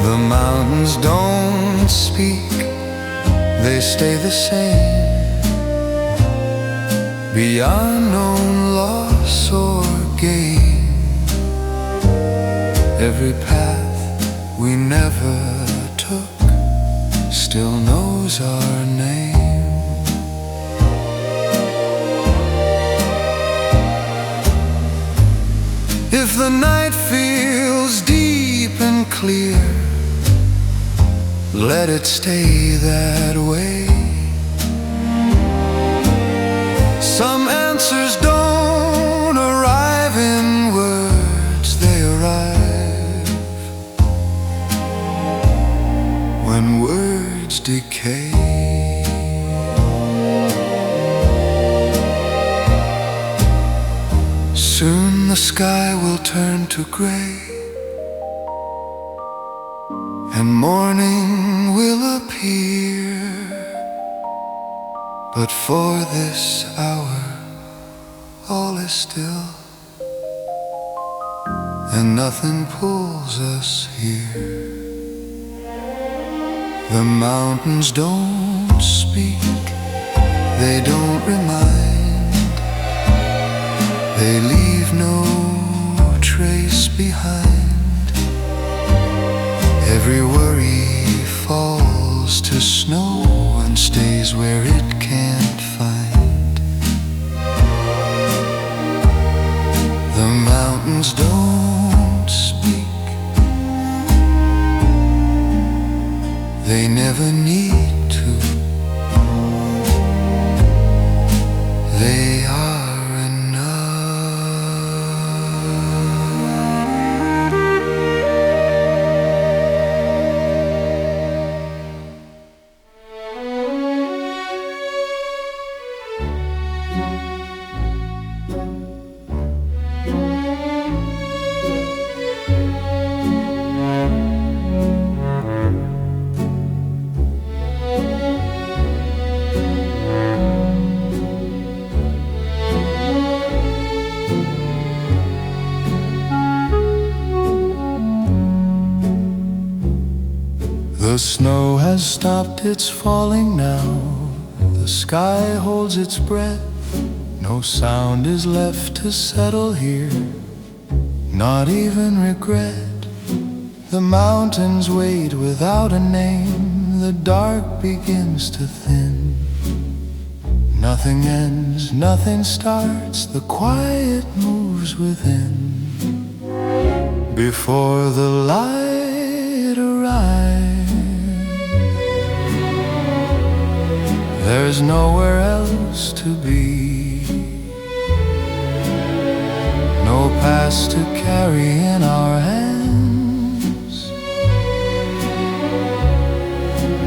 The mountains don't speak, they stay the same, beyond known loss or gain. Every path we never took still knows our name. If the night feels deep and clear, let it stay that way. Some answers don't arrive in words, they arrive when words decay. Soon the sky will turn to gray, and morning will appear. But for this hour, all is still, and nothing pulls us here. The mountains don't speak, they don't remind, they leave no trace behind. Every worry falls to snow and stays where it can't find. The mountains don't speak, they never need to. They are enough. The snow has stopped its falling now. The sky holds its breath. No sound is left to settle here, not even regret. The mountains wait without a name. The dark begins to thin. Nothing ends, nothing starts. The quiet moves within. Before the light arrives, there's nowhere else to be. No past to carry in our hands,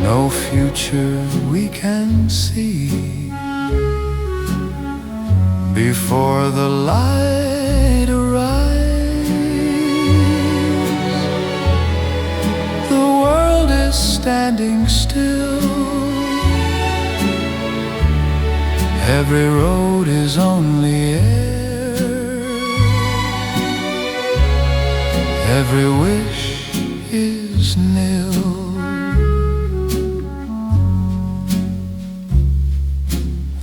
no future we can see. Before the light arrives, the world is standing still. Every road is only air, every wish is nil.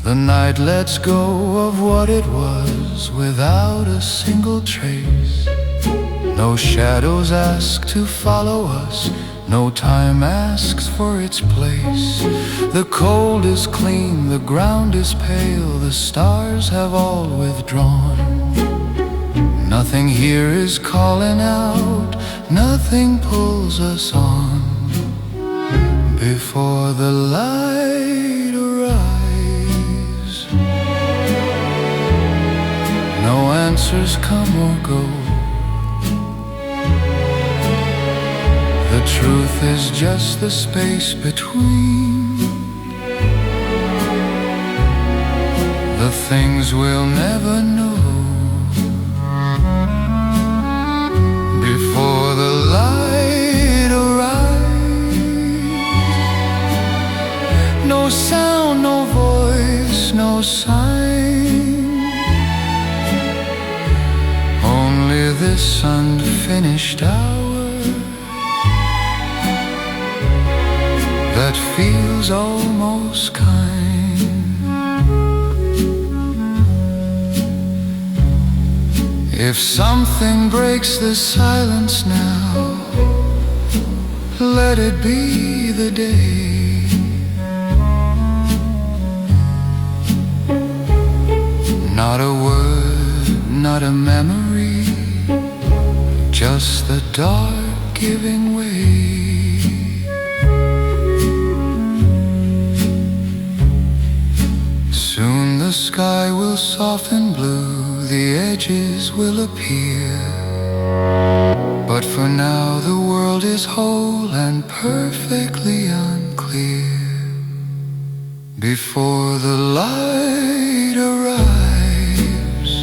The night lets go of what it was without a single trace. No shadows ask to follow us, no time asks for its place. The cold is clean, the ground is pale, the stars have all withdrawn. Nothing here is calling out, nothing pulls us on. Before the light arrives, no answers come or go. The truth is just the space between the things we'll never know. Before the light arrives, no sound, no voice, no sign, only this unfinished hour. that feels almost kind. If something breaks the silence now, let it be the day. Not a word, not a memory, just the dark giving way. Soon the sky will soften blue, the edges will appear. But for now the world is whole and perfectly unclear. Before the light arrives,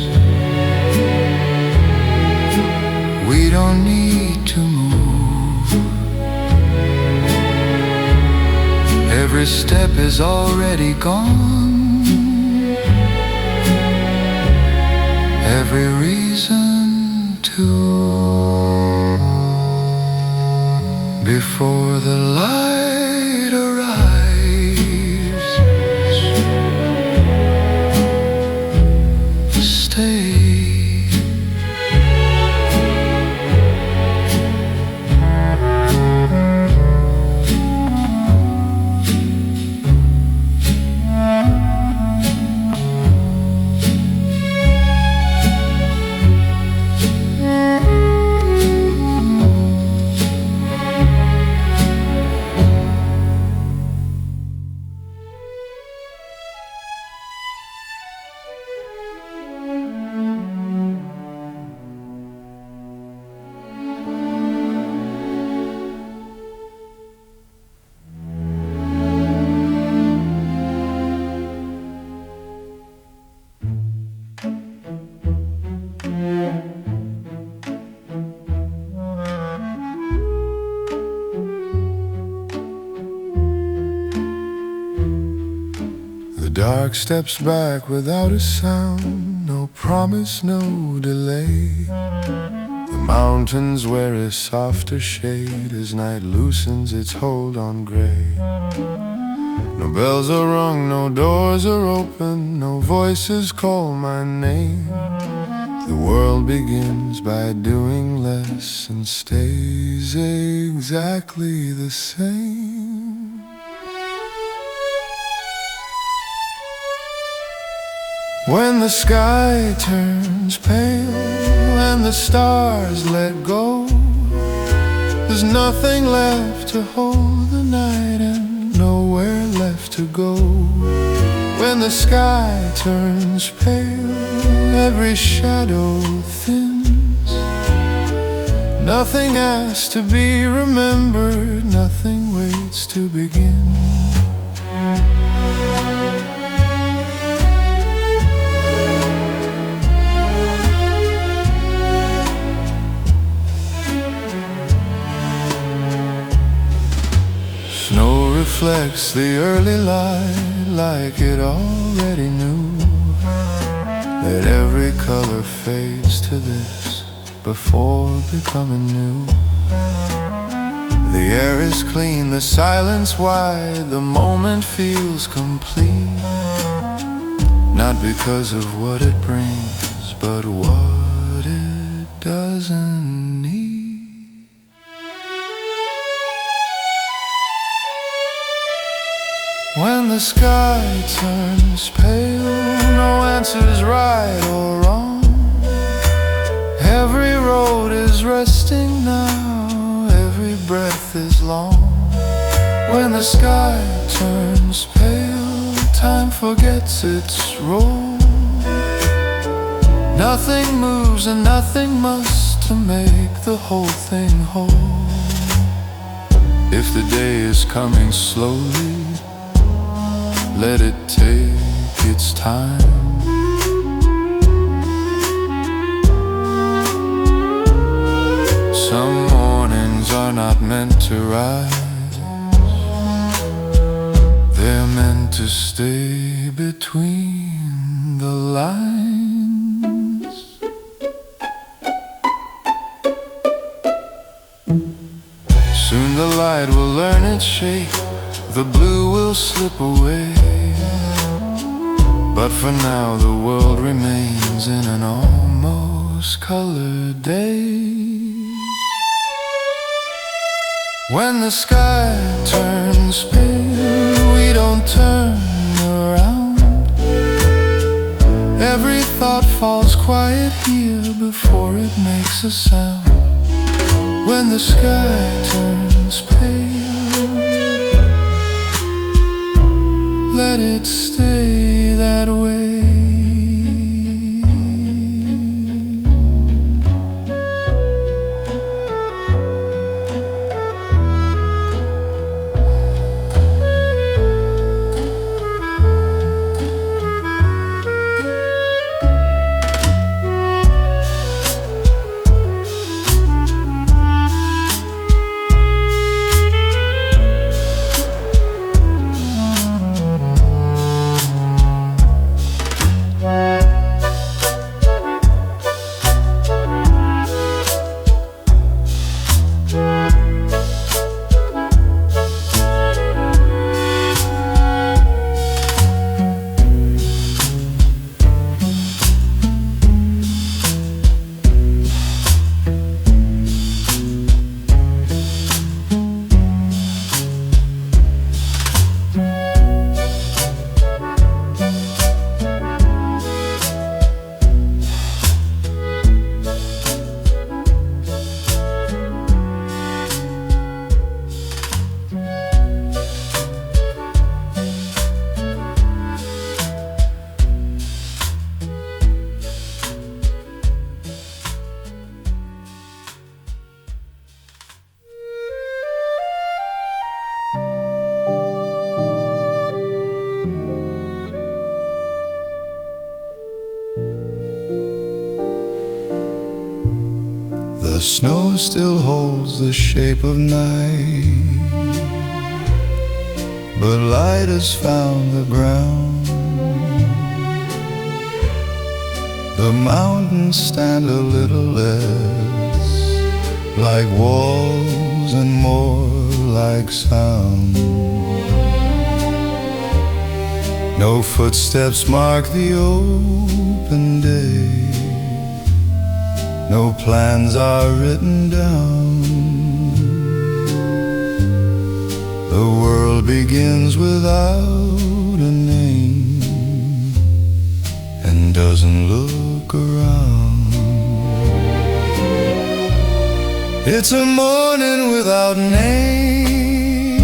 we don't need to move. Every step is already gone, every reason to. Before the light arrives, stay. The dark steps back without a sound, no promise, no delay. The mountains wear a softer shade as night loosens its hold on gray. No bells are rung, no doors are open, no voices call my name. The world begins by doing less and stays exactly the same. When the sky turns pale and the stars let go, there's nothing left to hold the night and nowhere left to go. When the sky turns pale, every shadow thins. Nothing has to be remembered, nothing waits to begin. Snow reflects the early light like it already knew that every color fades to this before becoming new. The air is clean, the silence wide, the moment feels complete. Not because of what it brings, but what it doesn't need. When the sky turns pale, no answer's right or wrong. Every road is resting now, every breath is long. When the sky turns pale, time forgets its role. Nothing moves and nothing must to make the whole thing whole. If the day is coming slowly, let it take its time. Some mornings are not meant to rise, they're meant to stay between the lines. Soon the light will learn its shape, the blue will slip away. But for now the world remains in an almost colored day. When the sky turns pale, we don't turn around. Every thought falls quiet here before it makes a sound. When the sky turns pale, let it stay that way. The snow still holds the shape of night, but light has found the ground. The mountains stand a little less like walls and more like sound. No footsteps mark the open day, no plans are written down. The world begins without a name and doesn't look around. It's a morning without names,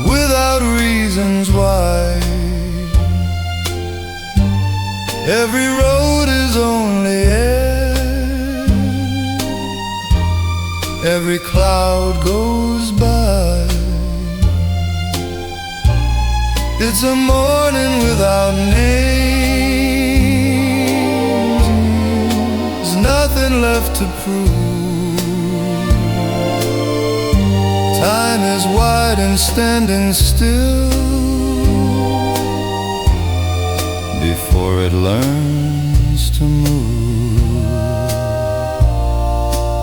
without reasons why. Every road is only air, every cloud goes by. It's a morning without names, there's nothing left to prove. Time is wide and standing still before it learns to move.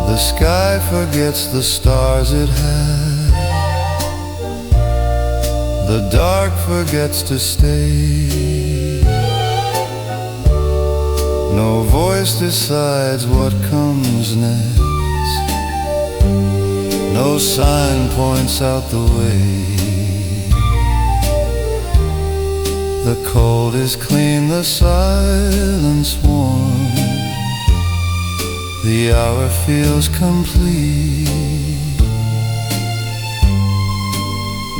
The sky forgets the stars it had, the dark forgets to stay. No voice decides what comes next, no sign points out the way. The cold is clean, the silence warm, the hour feels complete.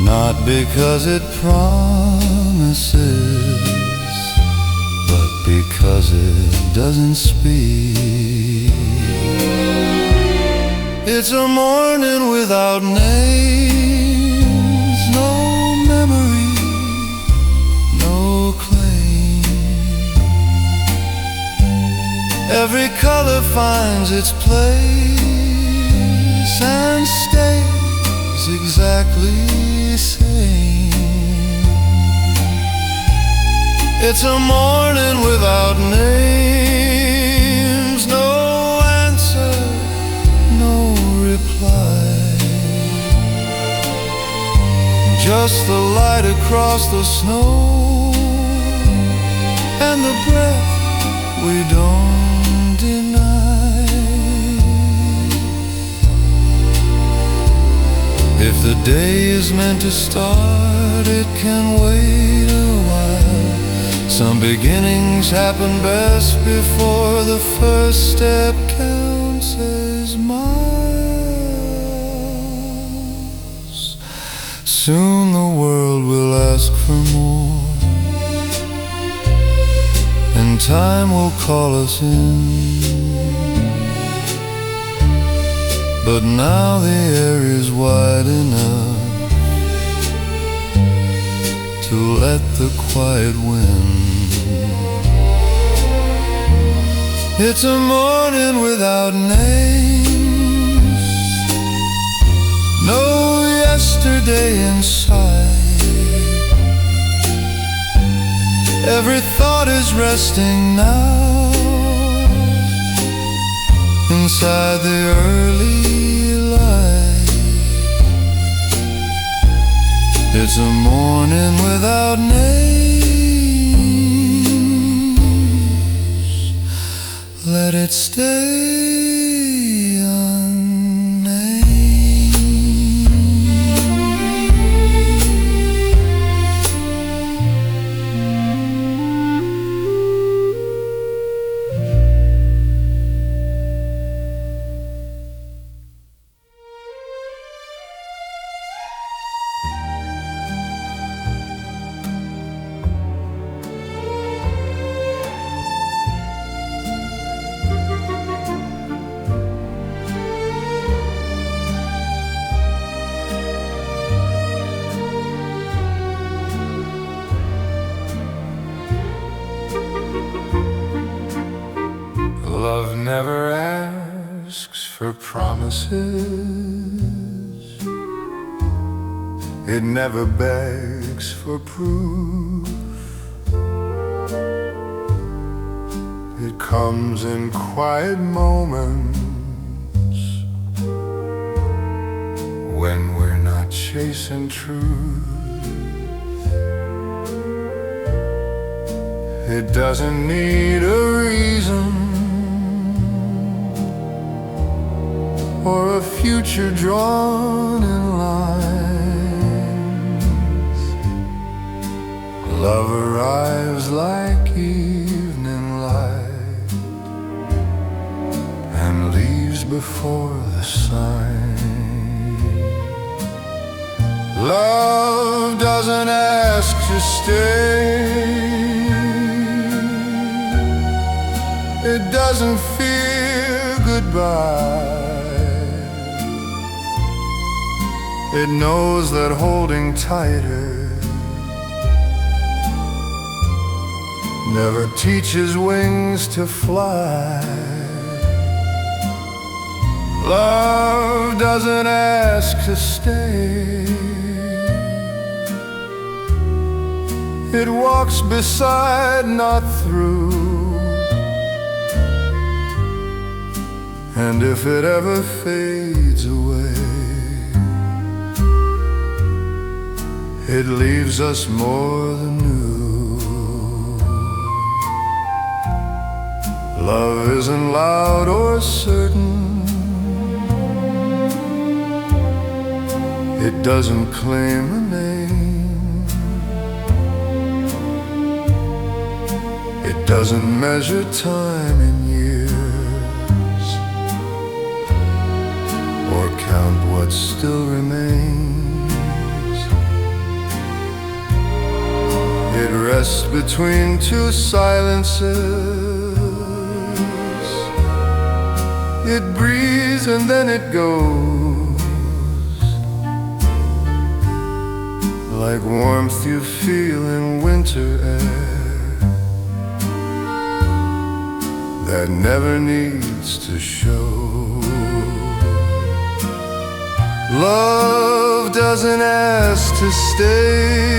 Not because it promises, but because it doesn't speak. It's a morning without names, no memory, no claim. Every color finds its place and stays exactly the same. It's a morning without names, no answer, no reply. just the light across the snow and the breath we don't deny. If the day is meant to start, it can wait a while. Some beginnings happen best before the first step counts as miles. Soon the world will ask for more, and time will call us in. But now the air is wide enough to let the quiet wind. It's a morning without names, no yesterday in sight. Every thought is resting now inside the early light. It's a morning without names. Let it stay unnamed. Love never asks for promises, it never begs for proof. It comes in quiet moments when we're not chasing truth. It doesn't need a reason or a future drawn in lines. Love arrives like evening light and leaves before the sign. Love doesn't ask to stay, it doesn't fear goodbye. It knows that holding tighter never teaches wings to fly. Love doesn't ask to stay, it walks beside, not through. And if it ever fades away, it leaves us more than new. Love isn't loud or certain, it doesn't claim a name, it doesn't measure time in years or count what still remains. It rests between two silences, it breathes and then it goes, like warmth you feel in winter air that never needs to show. Love doesn't ask to stay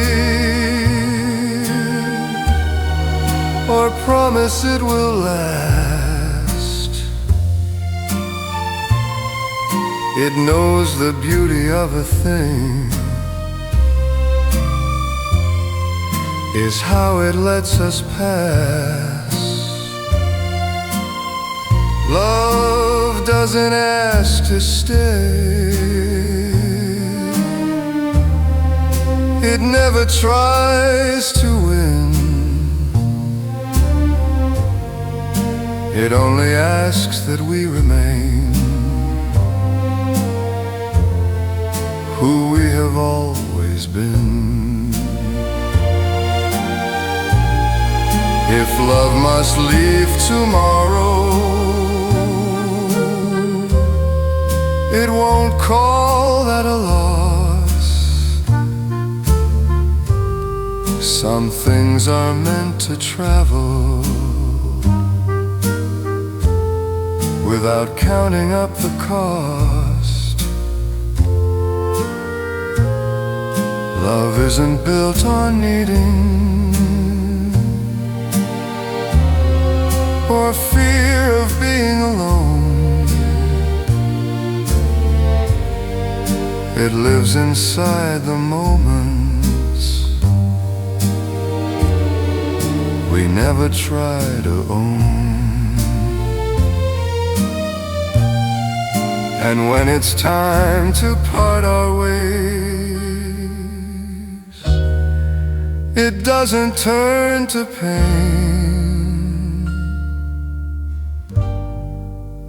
or promise it will last. It knows the beauty of a thing is how it lets us pass. Love doesn't ask to stay. It never tries to win. It only asks that we remain who we have always been. If love must leave tomorrow, it won't call that a loss. Some things are meant to travel without counting up the cost. Love isn't built on needing or fear of being alone. It lives inside the moments we never try to own. And when it's time to part our ways, it doesn't turn to pain.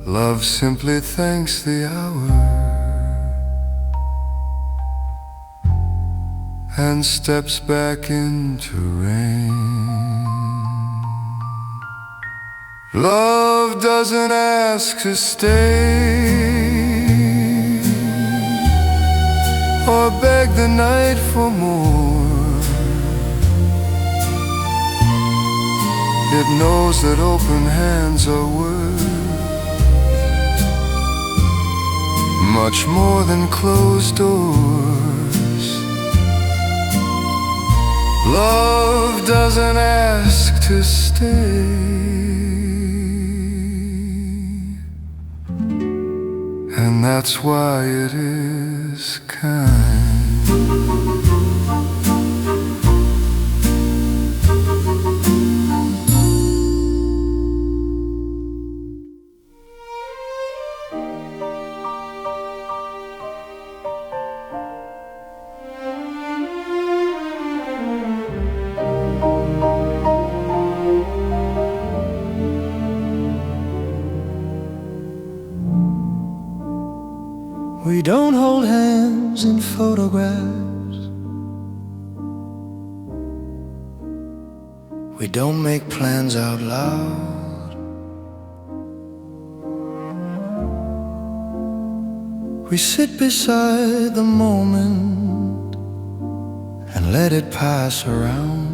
Love simply thanks the hour and steps back into rain. Love doesn't ask to stay or beg the night for more. It knows that open hands are worth much more than closed doors. Love doesn't ask to stay, and that's why it is kind. We don't hold hands in photographs. We don't make plans out loud. We sit beside the moment and let it pass around.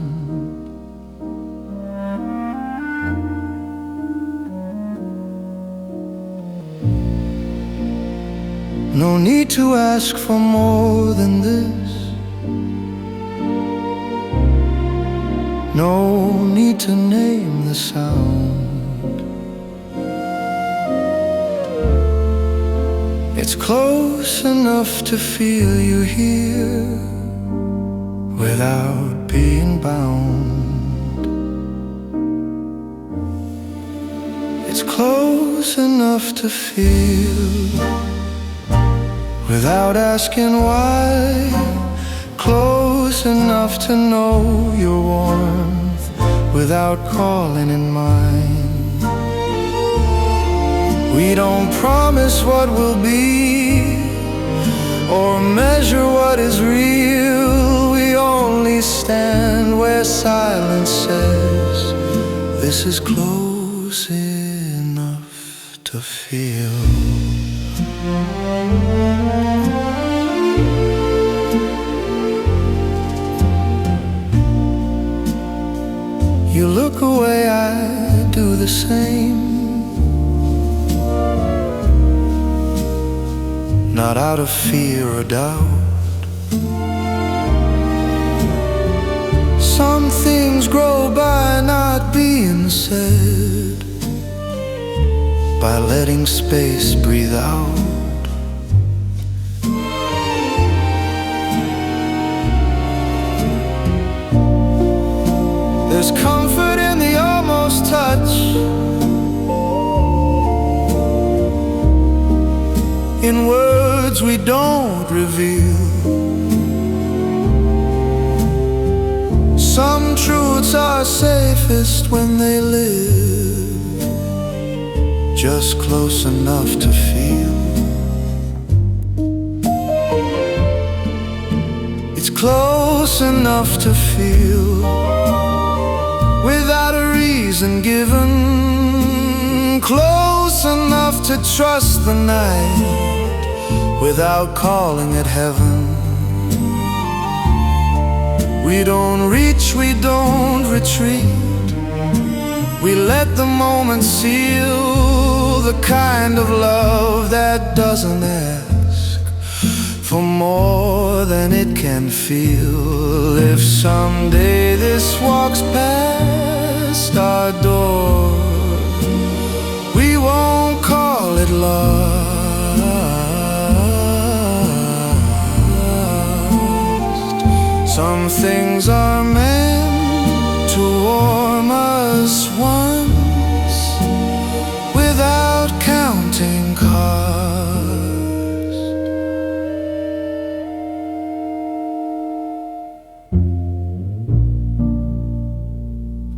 No need to ask for more than this. No need to name the sound. It's close enough to feel you here without being bound. It's close enough to feel without asking why, close enough to know your warmth without calling in mine. We don't promise what will be or measure what is real. We only stand where silence says this is close enough to feel. You look away, I do the same. Not out of fear or doubt. Some things grow by not being said, by letting space breathe out. in words we don't reveal. Some truths are safest when they live just close enough to feel. It's close enough to feel without a reason given, close enough to trust the night without calling it heaven. We don't reach, we don't retreat. We let the moment seal the kind of love that doesn't ask for more than it can feel. If someday this walks past our door, we won't call it love. Some things are meant to warm us once without counting cost.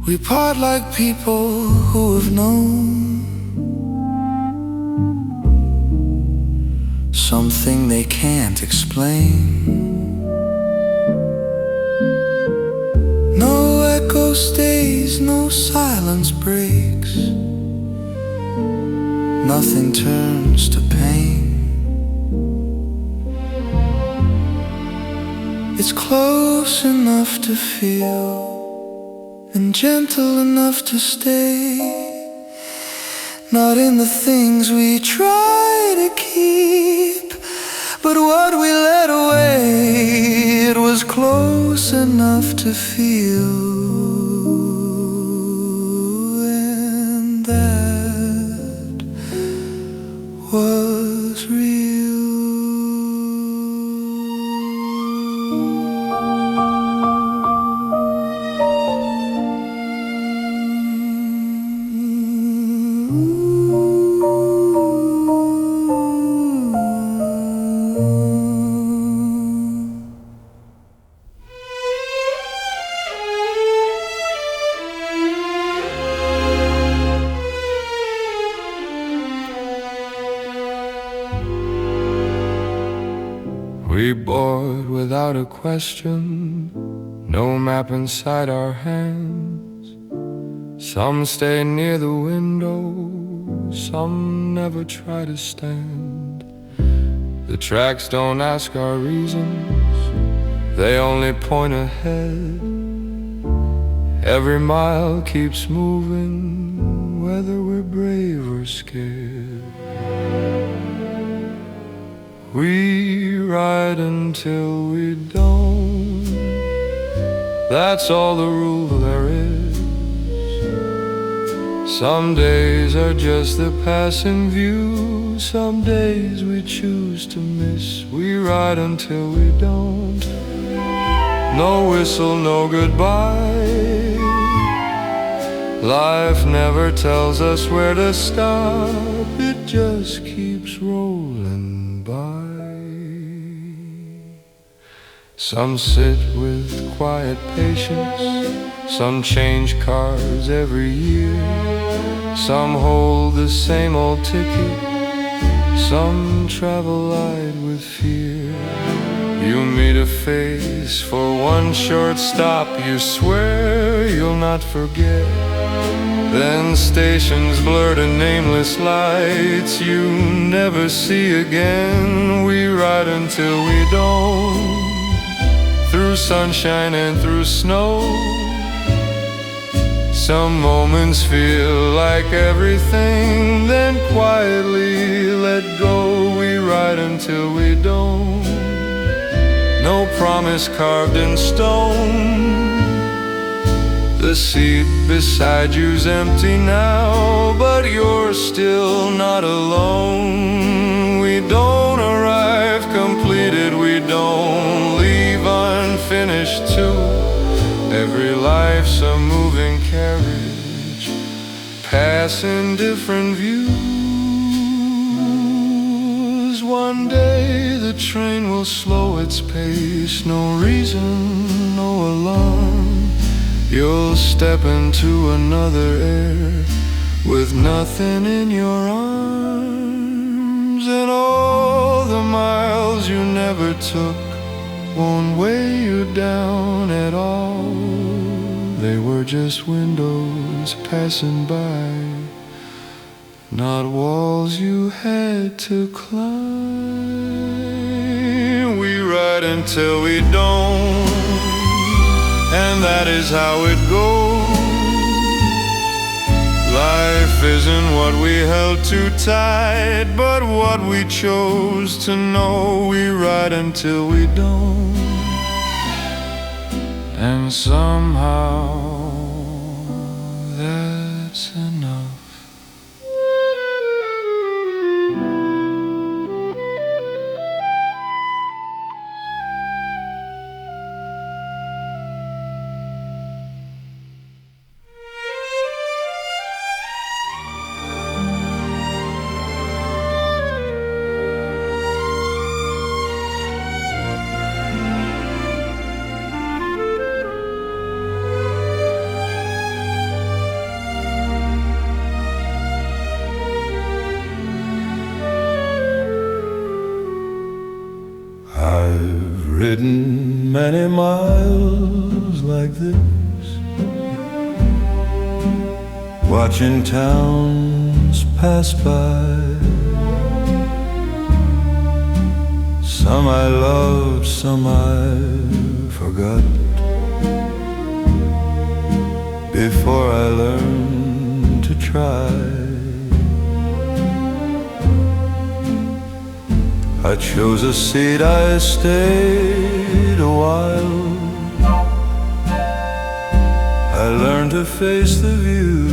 We part like people who have known something they can't explain. No echo stays, no silence breaks, nothing turns to pain. It's close enough to feel and gentle enough to stay, not in the things we try to keep, but what we let away. It was close enough to feel, and that was real. We board without a question, no map inside our hands. Some stay near the window, some never try to stand. The tracks don't ask our reasons, they only point ahead. Every mile keeps moving, whether we're brave or scared. We ride until we don't, that's all the rule there is. Some days are just the passing view, some days we choose to miss. We ride until we don't, no whistle, no goodbye. Life never tells us where to stop, it just keeps rolling by. Some sit with quiet patience, some change cars every year, some hold the same old ticket, some travel light with fear. You meet a face for one short stop, you swear you'll not forget. Then stations blur to nameless lights you never see again. We ride until we don't, through sunshine and through snow. Some moments feel like everything, then quietly let go. We ride until we don't, no promise carved in stone. The seat beside you's empty now, but you're still not alone. We don't arrive completed, we don't leave unfinished too. Every life's a moving carriage, passing different views. One one day the train will slow its pace. No reason, no alarm. You'll step into another air with nothing in your arms. And all the miles you never took won't weigh you down at all. They were just windows passing by, not walls you had to climb. We ride until we don't, and that is how it goes. Life isn't what we held too tight, but what we chose to know. We ride until we don't, and somehow that's enough. I've ridden many miles like this, watching towns pass by. Some I loved, some I forgot, before I learned to try. I chose a seat, I stayed a while. I learned to face the view,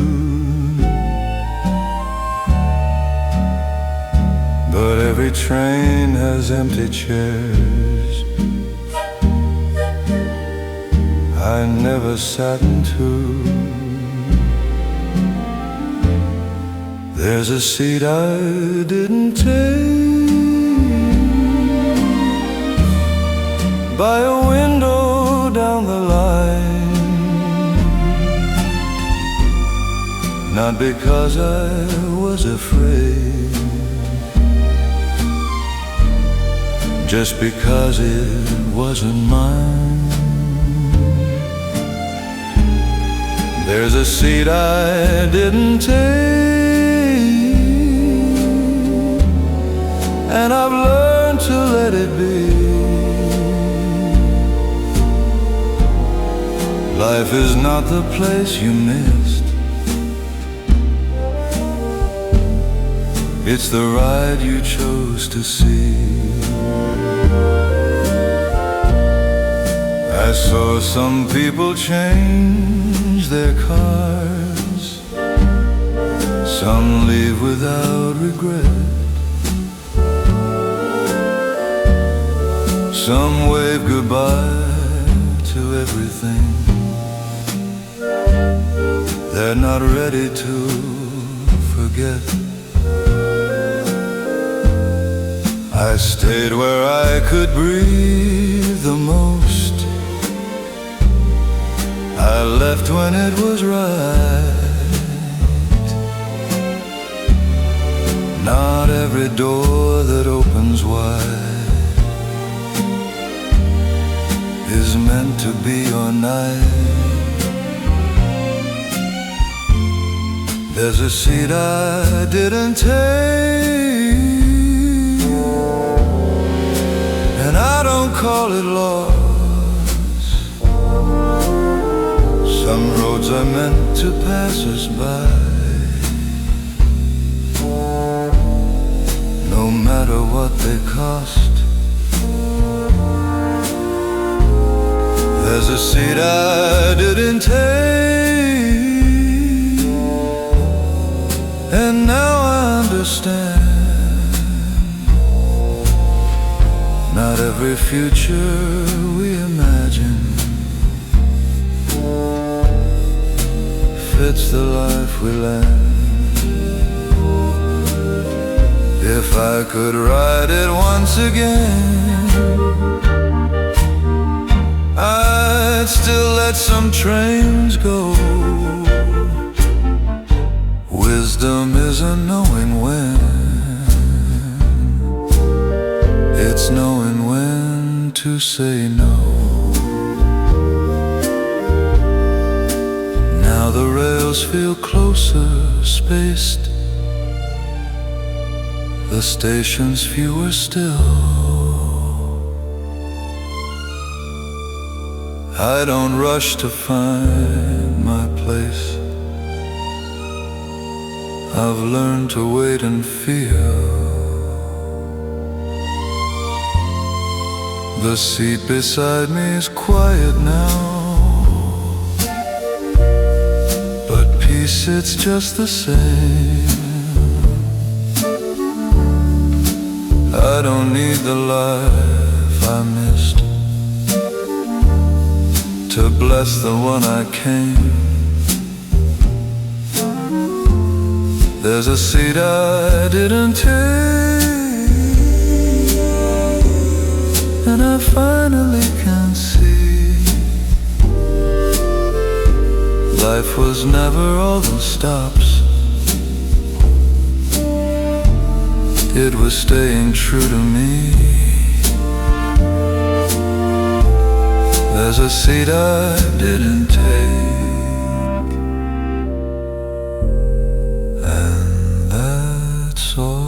but every train has empty chairs I never sat into. There's a seat I didn't take, by a window down the line, not because I was afraid, just because it wasn't mine. There's a seat I didn't take, and I've learned to let it be. Life is not the place you missed, it's the ride you chose to see. I saw some people change their cars, some leave without regret, some wave goodbye to everything. They're not ready to forget. I stayed where I could breathe the most. I left when it was right. Not every door that opens wide is meant to be your night. There's a seat I didn't take, and I don't call it loss. Some roads are meant to pass us by, no matter what they cost. There's a seat I didn't take, and now I understand. Not every future we imagine fits the life we led. If I could ride it once again, I'd still let some trains go. Wisdom isn't knowing when, it's knowing when to say no. Now the rails feel closer spaced, the station's fewer still. I don't rush to find my place, I've learned to wait and feel. The seat beside me is quiet now, but peace, it's just the same. I don't need the life I missed to bless the one I came. There's a seat I didn't take, and I finally can see life was never all the stops, it was staying true to me. There's a seat I didn't take, and that's alright.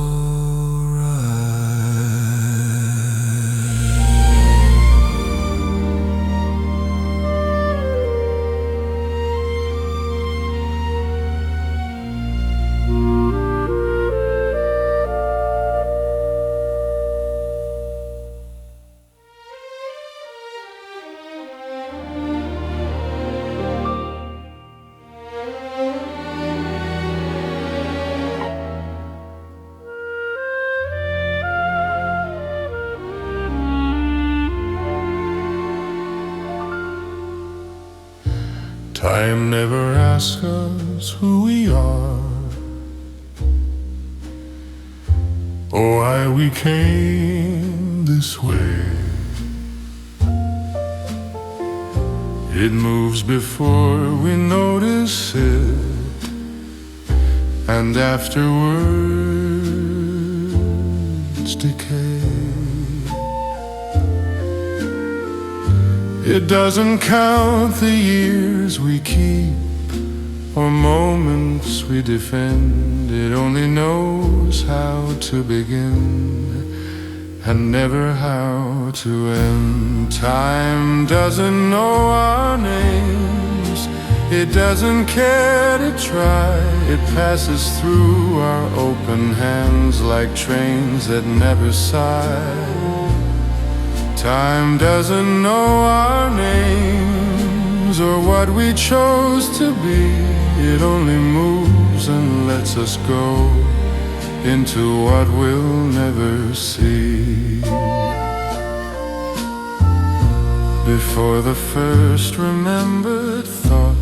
Time never asks us who we are, or why we came this way. It moves before we notice it, and afterwards decay. It doesn't count the years we keep or moments we defend. It only knows how to begin and never how to end. Time doesn't know our names, it doesn't care to try. It passes through our open hands like trains that never sigh. Time doesn't know our names or what we chose to be. It only moves and lets us go into what we'll never see. Before the first remembered thought,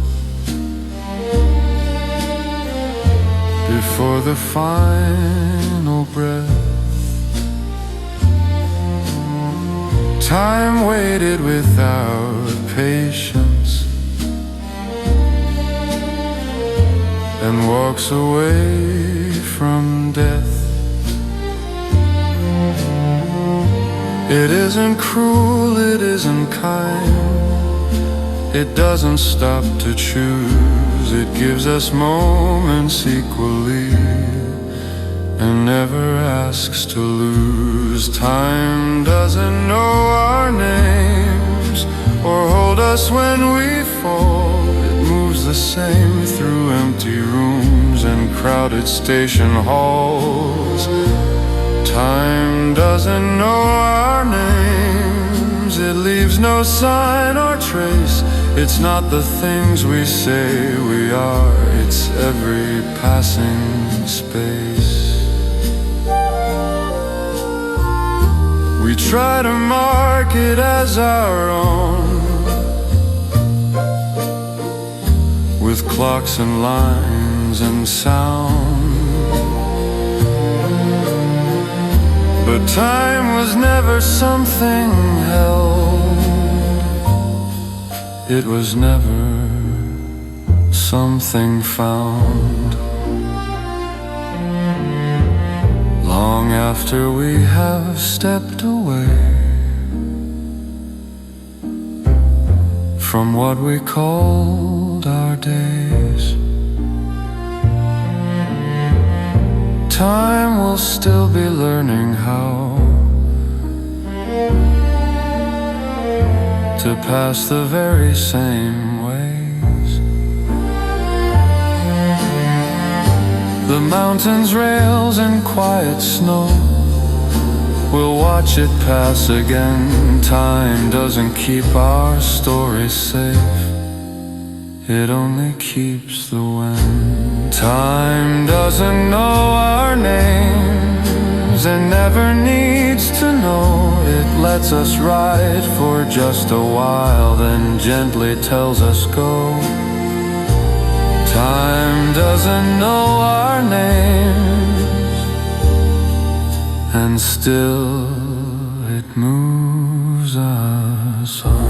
before the final breath, time waited without patience and walks away from death. It isn't cruel, it isn't kind, it doesn't stop to choose. It gives us moments equally and never asks to lose. Time doesn't know our names or hold us when we fall. It moves the same through empty rooms and crowded station halls. Time doesn't know our names, it leaves no sign or trace. It's not the things we say we are, it's every passing space. We try to mark it as our own, with clocks and lines and sound. But time was never something held. It was never something found. Long after we have stepped away from what we called our days, time will still be learning how to pass the very same ways. The mountains, rails, and quiet snow, we'll watch it pass again. Time doesn't keep our stories safe, it only keeps the wind. Time doesn't know our names and never needs to know. It lets us ride for just a while, then gently tells us go. Time doesn't know our names, and still it moves us on.